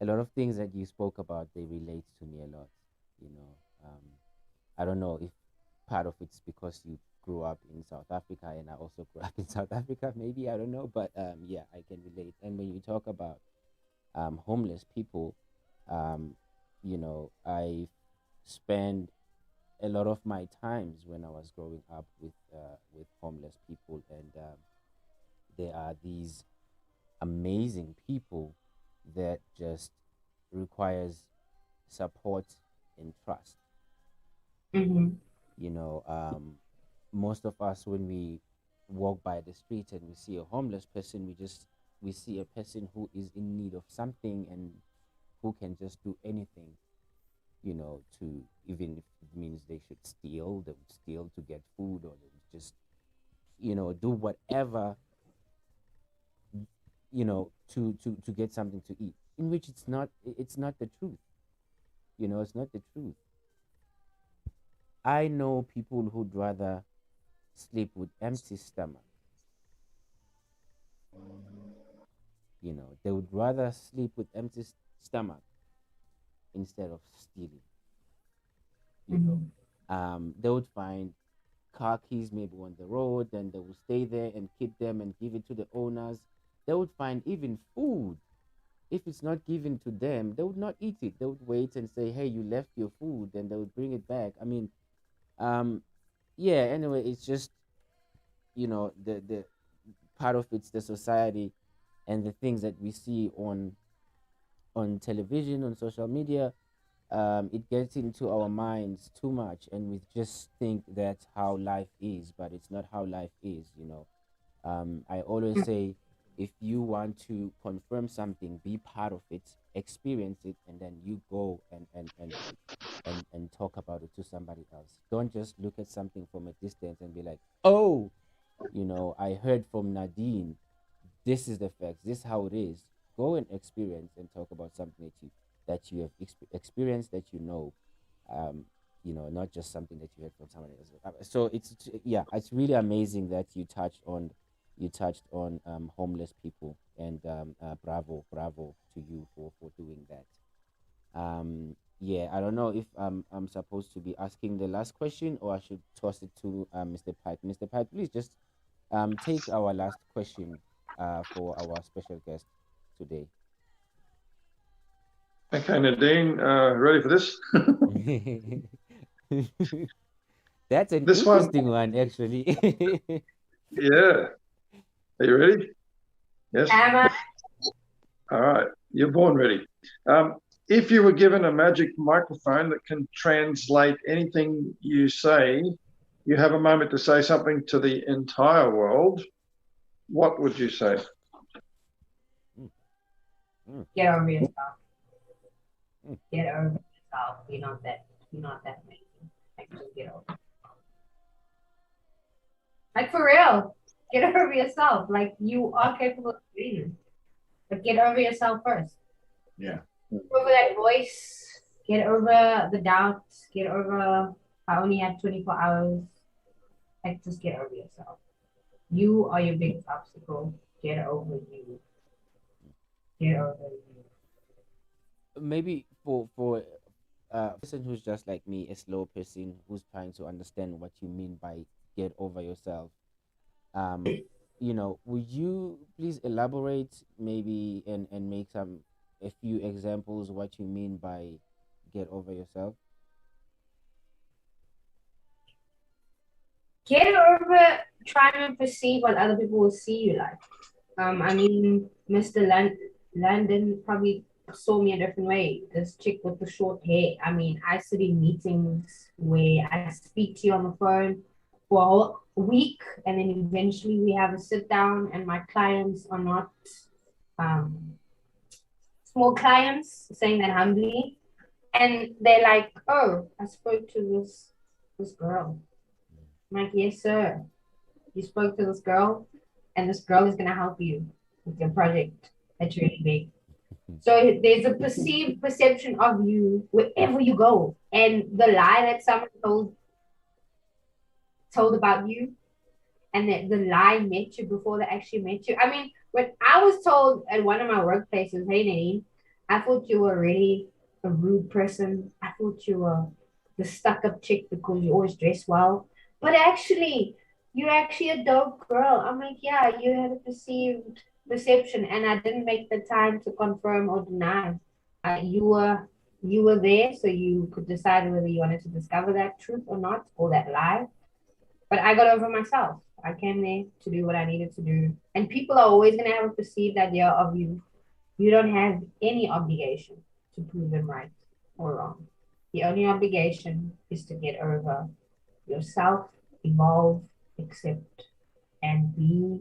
a lot of things that you spoke about, they relate to me a lot. I don't know if part of it's because you grew up in South Africa and I also grew up in South Africa, maybe, I don't know, but yeah, I can relate. And when you talk about homeless people, you know, I spent a lot of my times when I was growing up with homeless people, and there are these amazing people that just requires support and trust. Mm-hmm. You know, most of us when we walk by the street and we see a homeless person, we see a person who is in need of something and who can just do anything, you know, to, even if it means they should steal, they would steal to get food, or they would just, you know, do whatever, you know, to get something to eat, in which it's not the truth. You know, it's not the truth. I know people who'd rather sleep with empty stomach. You know, they would rather sleep with empty stomach instead of stealing. You know, they would find car keys maybe on the road, and they will stay there and keep them and give it to the owners. They would find even food. If it's not given to them, they would not eat it. They would wait and say, "Hey, you left your food," and they would bring it back. I mean, um, yeah. Anyway, it's just, you know, the part of it's the society and the things that we see on television, on social media. It gets into our minds too much, and we just think that's how life is, but it's not how life is. You know, I always say, if you want to confirm something, be part of it, experience it, and then you go and talk about it to somebody else. Don't just look at something from a distance and be like, "Oh, you know, I heard from Nadine. This is the facts. This is how it is." Go and experience and talk about something that you have experienced, that you know. Um, you know, not just something that you heard from somebody else. So yeah, it's really amazing that you touched on homeless people, and bravo to you for doing that. Yeah, I don't know if I'm supposed to be asking the last question, or I should toss it to Mr. Pipe. Mr. Pipe, please just take our last question for our special guest today. Okay, Nadine, ready for this? That's an This one, interesting one, actually. yeah. Are you ready? Yes. Am I? All right. You're born ready. If you were given a magic microphone that can translate anything you say, you have a moment to say something to the entire world, what would you say? Get over yourself. Mm. Get over yourself. You're not that amazing. Like, just get over it. Like, for real. Get over yourself. Like, you are capable of doing it. But get over yourself first. Yeah. Get over that voice. Get over the doubts. Get over, I only have 24 hours. Like, just get over yourself. You are your biggest obstacle. Get over you. Get over you. Maybe for a person who's just like me, a slow person who's trying to understand what you mean by get over yourself. Um, you know, would you please elaborate maybe and make a few examples what you mean by get over yourself? Get over trying to perceive what other people will see you like. I mean, Mr. Landon probably saw me a different way. This chick with the short hair. I mean, I sit in meetings where I speak to you on the phone for a whole week, and then eventually we have a sit down, and my clients are not um, small clients, saying that humbly, and they're like, "Oh, I spoke to this girl." I'm like, "Yes, sir. You spoke to this girl, and this girl is gonna help you with your project that's really big." So there's a perceived perception of you wherever you go, and the lie that someone told about you, and that the lie met you before they actually met you. I mean, when I was told at one of my workplaces, "Hey, Nadine, I thought you were really a rude person. I thought you were the stuck-up chick because you always dress well, but actually, you're actually a dope girl." I'm like, "Yeah, you had a perceived perception, and I didn't make the time to confirm or deny. You were there, so you could decide whether you wanted to discover that truth or not, or that lie. But I got over myself. I came there to do what I needed to do. And people are always going to have a perceived idea of you. You don't have any obligation to prove them right or wrong. The only obligation is to get over yourself, evolve, accept, and be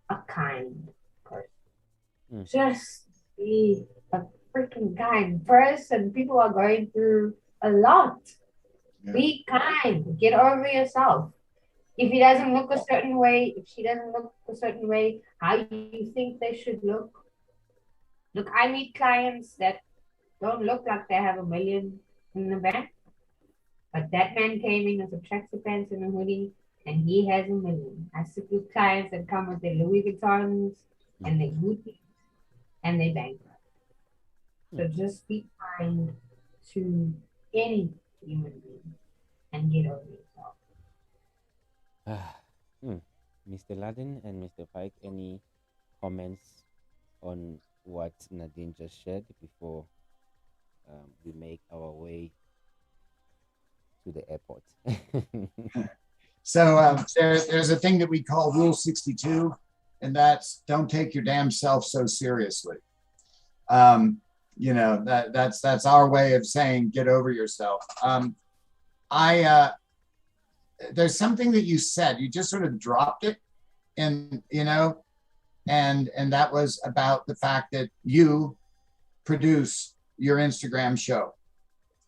a kind person. Just be a freaking kind person. People are going through a lot. Yeah. Be kind. Get over yourself. If he doesn't look a certain way, if she doesn't look a certain way, how you think they should look. Look, I meet clients that don't look like they have $1 million in the bank, but that man came in as a tracksuit pants and a hoodie, and he has $1 million. I sit with clients that come with their Louis Vuittons and their Gucci and their bankrupt. So just be kind to any human being and get over yourself. Mr. Ladin and Mr. Pike, any comments on what Nadine just shared before we make our way to the airport? So there's a thing that we call Rule 62, and that's don't take your damn self so seriously. That's our way of saying get over yourself. There's something that you said, you just sort of dropped it, and that was about the fact that you produce your Instagram show,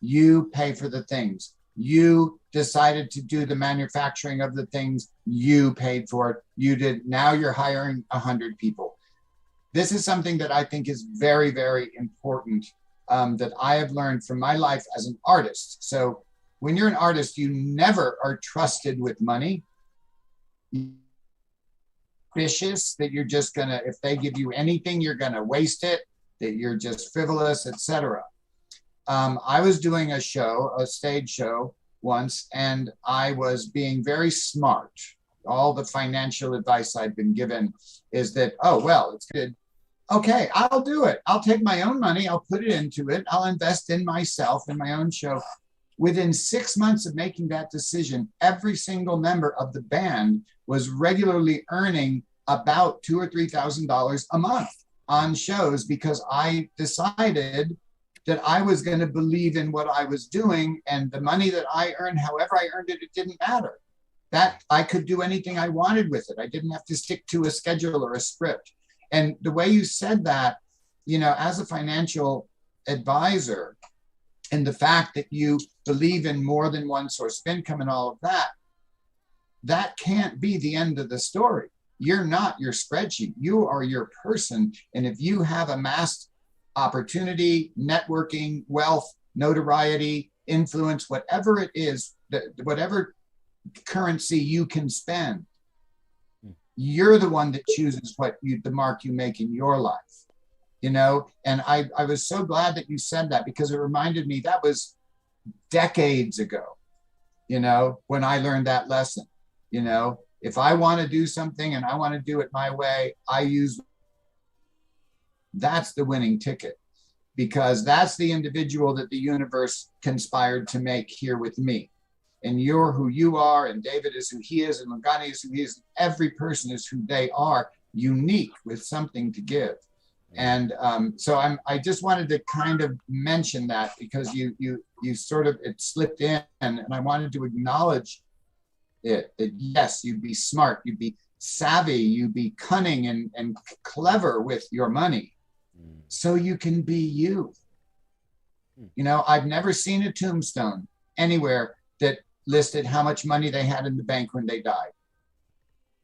you pay for the things, you decided to do the manufacturing of the things, you paid for it, you did. Now you're hiring 100 people. This is something that I think is very, very important, that I have learned from my life as an artist. So when you're an artist, you never are trusted with money. Vicious that you're just gonna, if they give you anything, you're gonna waste it, that you're just frivolous, etc. I was doing a stage show once, and I was being very smart. All the financial advice I'd been given is that, oh, well, it's good. Okay, I'll do it. I'll take my own money. I'll put it into it. I'll invest in myself, in my own show. Within 6 months of making that decision, every single member of the band was regularly earning about $2,000 or $3,000 a month on shows, because I decided that I was going to believe in what I was doing, and the money that I earned, however I earned it, it didn't matter. That I could do anything I wanted with it. I didn't have to stick to a schedule or a script. And the way you said that, as a financial advisor, and the fact that you believe in more than one source of income and all of that, that can't be the end of the story. You're not your spreadsheet. You are your person. And if you have amassed opportunity, networking, wealth, notoriety, influence, whatever it is, whatever currency you can spend, you're the one that chooses the mark you make in your life. And I was so glad that you said that, because it reminded me that was decades ago, when I learned that lesson. If I want to do something and I want to do it my way, that's the winning ticket, because that's the individual that the universe conspired to make here with me. And you're who you are, and David is who he is, and Lungani is who he is. Every person is who they are, unique with something to give. And so I just wanted to kind of mention that, because you sort of, it slipped in, and I wanted to acknowledge it, that yes, you'd be smart, you'd be savvy, you'd be cunning and clever with your money, so you can be you. I've never seen a tombstone anywhere that listed how much money they had in the bank when they died.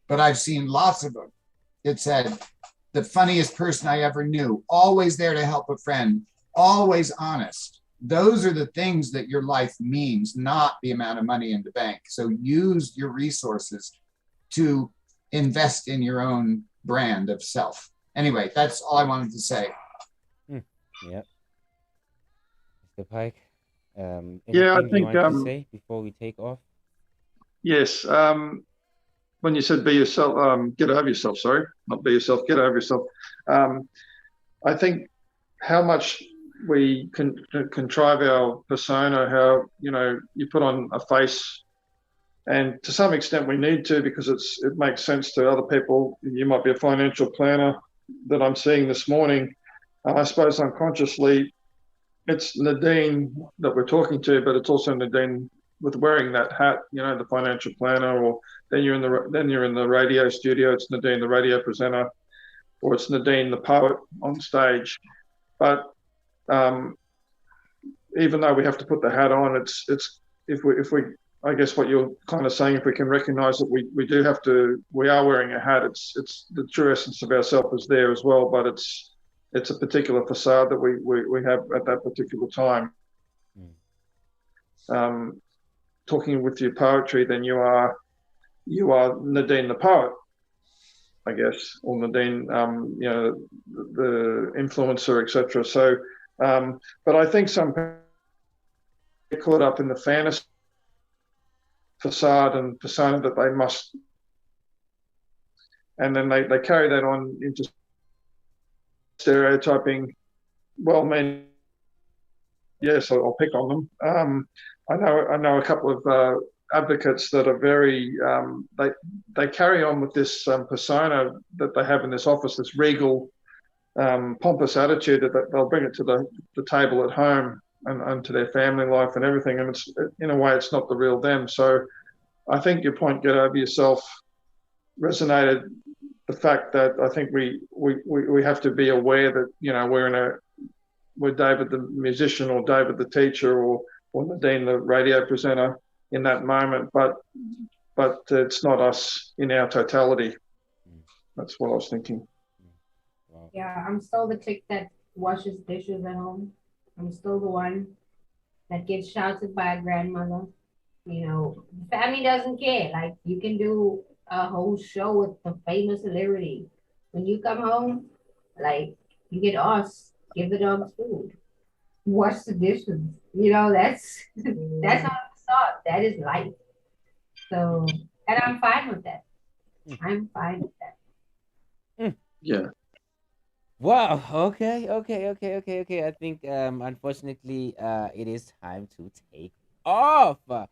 But I've seen lots of them that said, the funniest person I ever knew, always there to help a friend, always honest. Those are the things that your life means, not the amount of money in the bank. So use your resources to invest in your own brand of self. Anyway, that's all I wanted to say. Yeah. Mr. Pike, anything Yeah, I you think want to say before we take off? yes. when you said be yourself, get over yourself, sorry, not be yourself, get over yourself. I think how much we can contrive our persona, how, you put on a face, and to some extent we need to, because it makes sense to other people. You might be a financial planner that I'm seeing this morning. I suppose unconsciously it's Nadine that we're talking to, but it's also Nadine with wearing that hat, the financial planner, or then you're in the radio studio, it's Nadine the radio presenter, or it's Nadine the poet on stage. But even though we have to put the hat on, it's if we I guess what you're kind of saying, if we can recognize that we are wearing a hat, it's the true essence of ourselves is there as well, but it's a particular facade that we have at that particular time. Talking with your poetry, then you are Nadine the poet, I guess, or Nadine, the influencer, etc. So, but I think some people get caught up in the fantasy facade and persona that they must, and then they carry that on into stereotyping. Well, men, yes, I'll pick on them. I know a couple of advocates that are very they carry on with this persona that they have in this office, this regal, pompous attitude that they'll bring it to the table at home and to their family life and everything, and it's, in a way, it's not the real them. So I think your point, get over yourself, resonated. The fact that I think we have to be aware that we're David the musician, or David the teacher, or Nadine the radio presenter in that moment, but it's not us in our totality. That's what I was thinking. Wow. Yeah, I'm still the chick that washes dishes at home. I'm still the one that gets shouted by a grandmother. Family doesn't care. Like, you can do a whole show with the famous celebrity. When you come home, like, you get asked, give the dogs food, wash the dishes. That's not a facade. That is life. So, and I'm fine with that. I'm fine with that. Yeah. Wow. Okay. I think unfortunately it is time to take off. But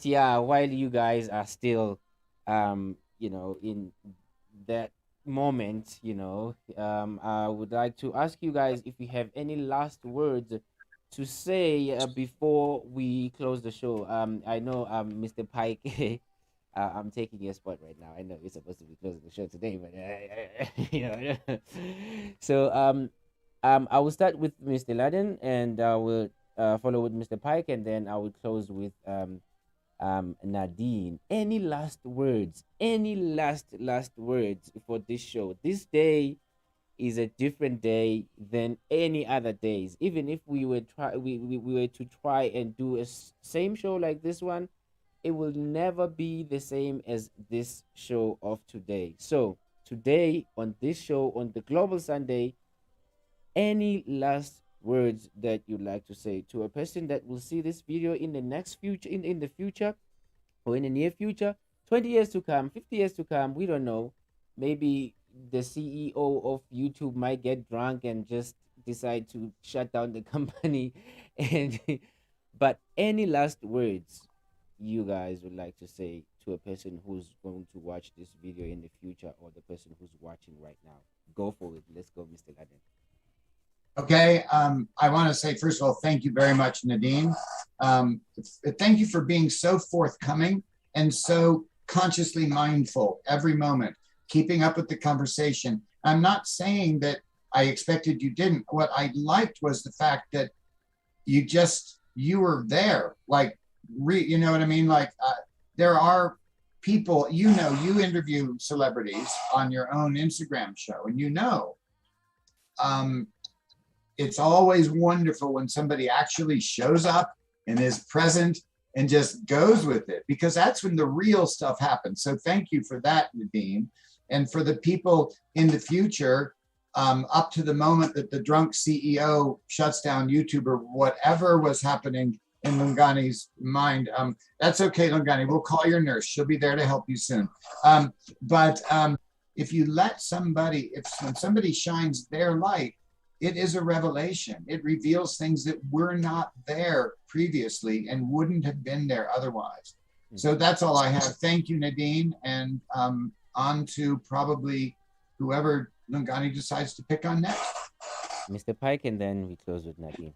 yeah, while you guys are still in that moment, I would like to ask you guys if you have any last words to say before we close the show. I know Mr. Pike I'm taking your spot right now. I know you're supposed to be closing the show today, but so I will start with Mr. Laden, and I will follow with Mr. Pike, and then I will close with Nadine. Any last words? Any last words for this show? This day is a different day than any other days. Even if we were to try and do a same show like this one, it will never be the same as this show of today. So today on this show, on the Global Sunday, any last words that you'd like to say to a person that will see this video in the next future, in the future, or in the near future, 20 years to come, 50 years to come, we don't know. Maybe the CEO of YouTube might get drunk and just decide to shut down the company. But any last words you guys would like to say to a person who's going to watch this video in the future, or the person who's watching right now? Go for it. Let's go, Mr. Laden. Okay, I want to say, first of all, thank you very much, Nadine. Thank you for being so forthcoming and so consciously mindful every moment, keeping up with the conversation. I'm not saying that I expected you didn't. What I liked was the fact that you were there, like, you know what I mean? Like, there are people, you interview celebrities on your own Instagram show, and it's always wonderful when somebody actually shows up and is present and just goes with it, because that's when the real stuff happens. So thank you for that, Nadine. And for the people in the future, up to the moment that the drunk CEO shuts down YouTube or whatever was happening in Lungani's mind. That's okay, Lungani. We'll call your nurse. She'll be there to help you soon. But if you let somebody, when somebody shines their light, it is a revelation. It reveals things that were not there previously and wouldn't have been there otherwise. So that's all I have. Thank you, Nadine. And on to probably whoever Lungani decides to pick on next. Mr. Pike, and then we close with Nadine.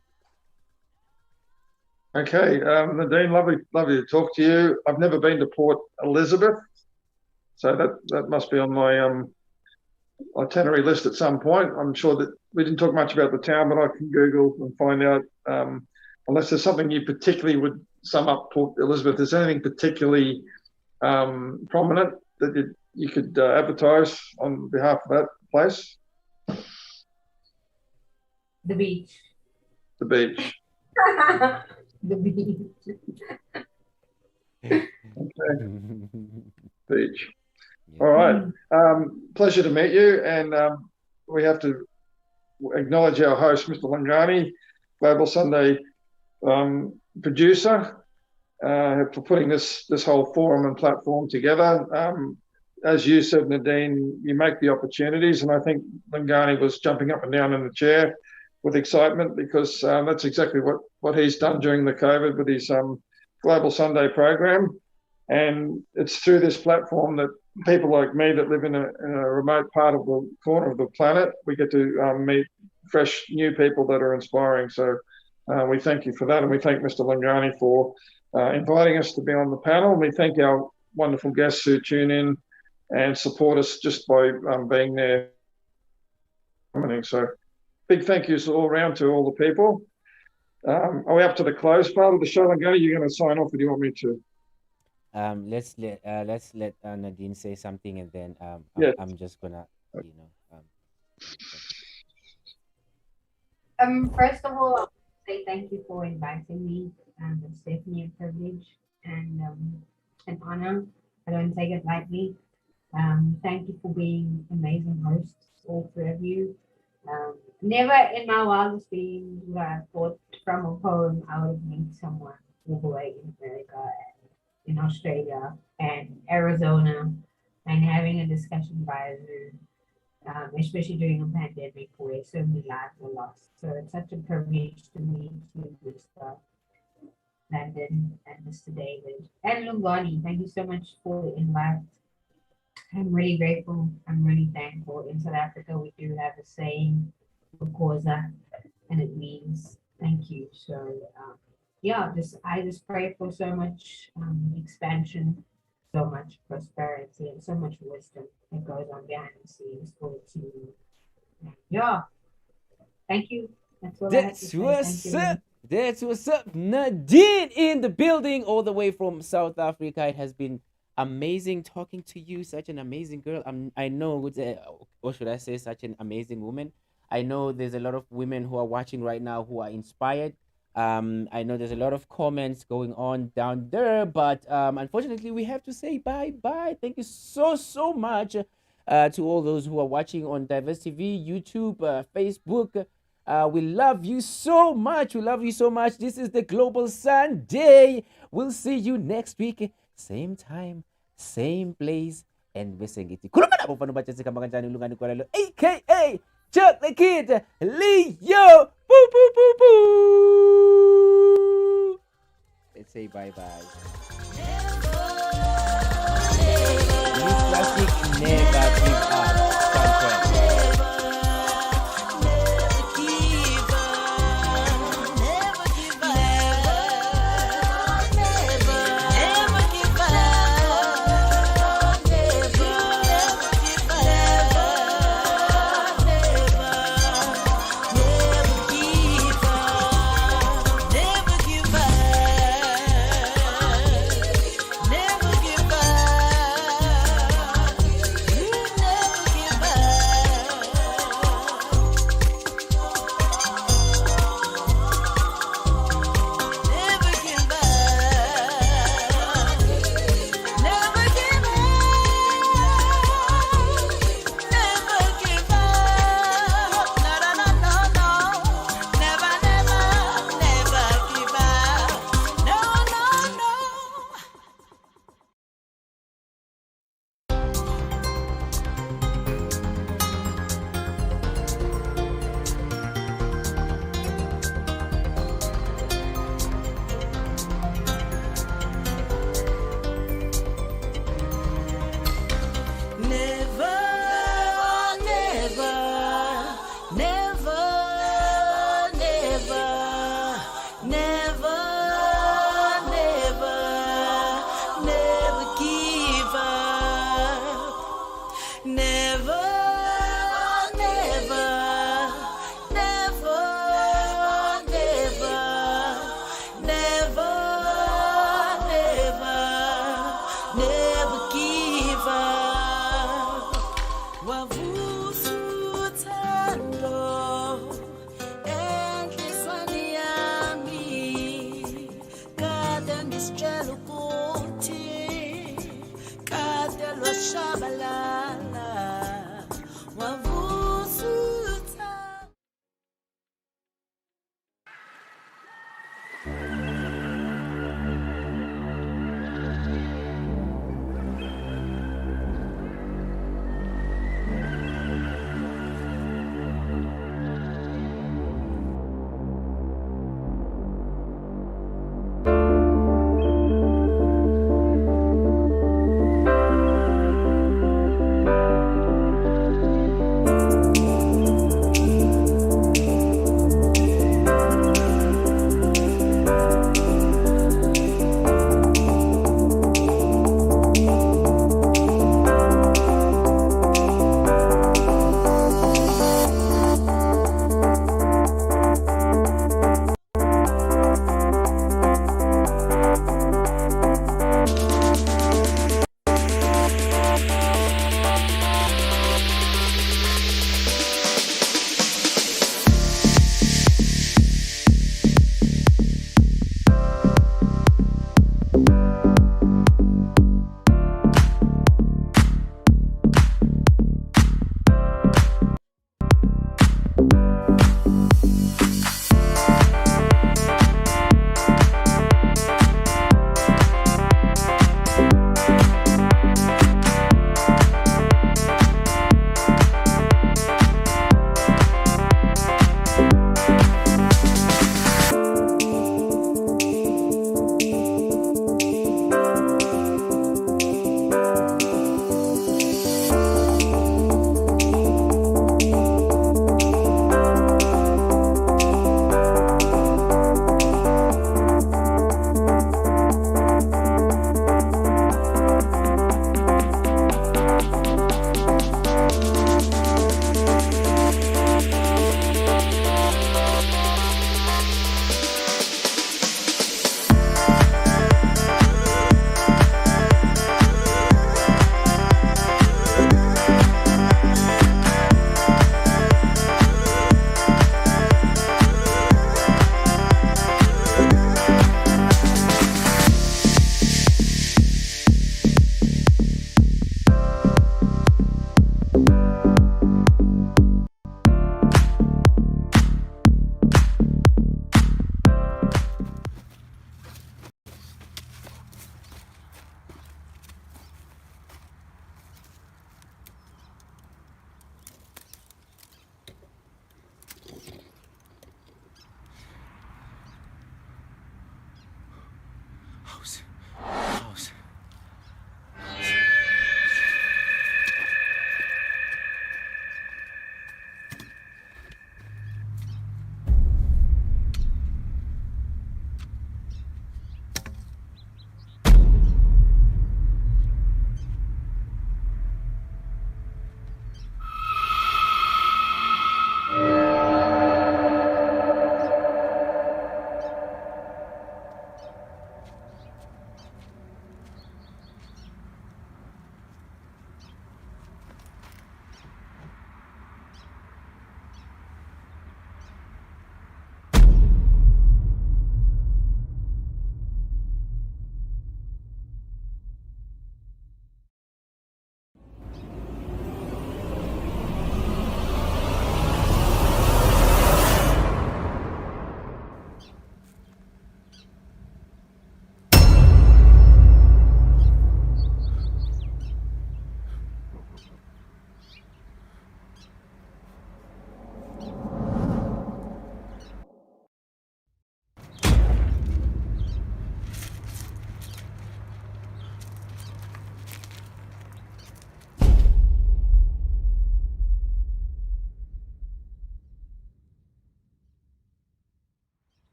Okay, Nadine, lovely to talk to you. I've never been to Port Elizabeth, so that must be on my itinerary list at some point. I'm sure that we didn't talk much about the town, but I can Google and find out. Unless there's something you particularly would sum up Port Elizabeth, is there anything particularly prominent that you could advertise on behalf of that place? The beach. The beach. The beach. Okay. Beach. All right. Pleasure to meet you. And we have to acknowledge our host, Mr. Lungani, Global Sunday producer, for putting this whole forum and platform together. As you said, Nadine, you make the opportunities. And I think Lungani was jumping up and down in the chair with excitement, because that's exactly what he's done during the COVID with his Global Sunday program. And it's through this platform that people like me that live in a remote part of the corner of the planet, we get to meet fresh new people that are inspiring. So we thank you for that. And we thank Mr. Lungani for inviting us to be on the panel. We thank our wonderful guests who tune in and support us just by being there. So big thank yous all around to all the people. Are we up to the close part of the show, Lungani? You're going to sign off, or do you want me to? Let's let Nadine say something, and then Yeah. I'm just gonna, First of all, I want to say thank you for inviting me. It's definitely a privilege and an honor. I don't take it lightly. Thank you for being amazing hosts, all three of you. Never in my wildest dreams would I have thought from a poem I would meet someone all the way in America, in Australia and Arizona, and having a discussion via Zoom, especially during a pandemic where so many lives were lost. So it's such a privilege to meet you, Mr. Landon and Mr. David. And Lungani, thank you so much for the invite. I'm really grateful. I'm really thankful. In South Africa, we do have a saying, "Ukoza," and it means thank you. So I just pray for so much expansion, so much prosperity, and so much wisdom that goes on behind the scenes for the team. Thank you. That's what I have to that's say. what's Thank you. up. That's what's up. Nadine in the building, all the way from South Africa. It has been amazing talking to you. Such an amazing girl. I know, or should I say, such an amazing woman. I know there's a lot of women who are watching right now who are inspired. I know there's a lot of comments going on down there, but unfortunately we have to say bye. Thank you so much to all those who are watching on Diverse TV, YouTube, Facebook. We love you so much. This is the Global Sunday. We'll see you next week, same time, same place. And bese ngithi khuluma nabo mfana bathi sikhamba kanjani uLungani Kwalalo, aka Chuck the Kid, Leo. Boo, boo, boo, boo. Let's say bye-bye. This classic, never give up. never, never, never, never, never, never, never give up. Never, never, never, never, never, never, never give up. Wavusa uthando enhlisweni yami, kade ngisitshela ukuthi kade lwashabalala. Wavusa uthando.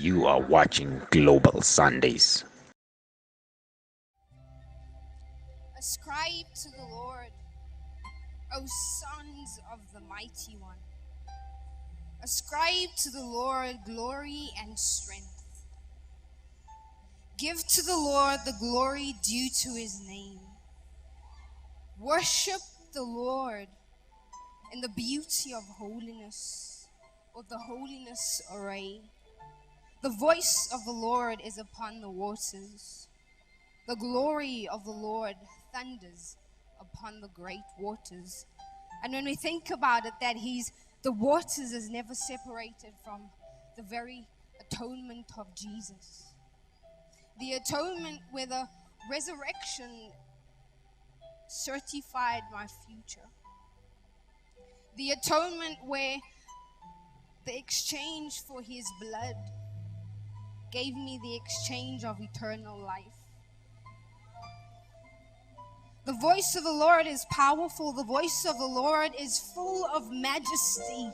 You are watching Global Sundays. Ascribe to the Lord, O sons of the Mighty One. Ascribe to the Lord glory and strength. Give to the Lord the glory due to his name. Worship the Lord in the beauty of holiness, or the holiness array. The voice of the Lord is upon the waters. The glory of the Lord thunders upon the great waters. And when we think about it, that the waters is never separated from the very atonement of Jesus. The atonement where the resurrection certified my future. The atonement where the exchange for his blood gave me the exchange of eternal life. The voice of the Lord is powerful. The voice of the Lord is full of majesty.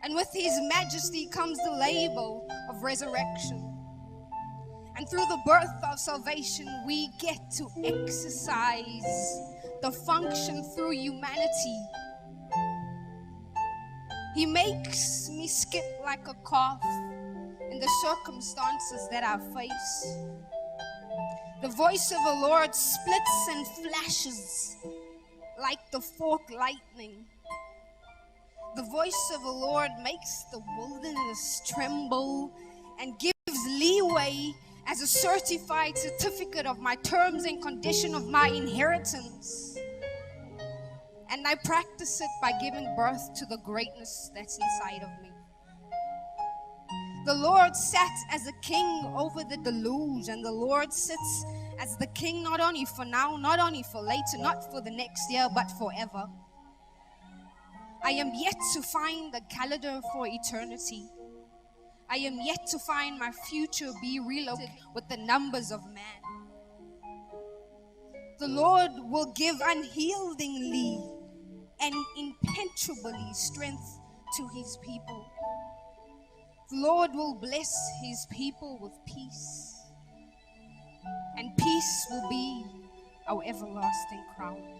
And with his majesty comes the label of resurrection. And through the birth of salvation, we get to exercise the function through humanity. He makes me skip like a calf in the circumstances that I face. The voice of the Lord splits and flashes like the forked lightning. The voice of the Lord makes the wilderness tremble and gives leeway as a certified certificate of my terms and condition of my inheritance. And I practice it by giving birth to the greatness that's inside of me. The Lord sat as a king over the deluge, and the Lord sits as the king not only for now, not only for later, not for the next year, but forever. I am yet to find the calendar for eternity. I am yet to find my future be relocated with the numbers of man. The Lord will give unyieldingly and impenetrably strength to his people. The Lord will bless his people with peace, and peace will be our everlasting crown.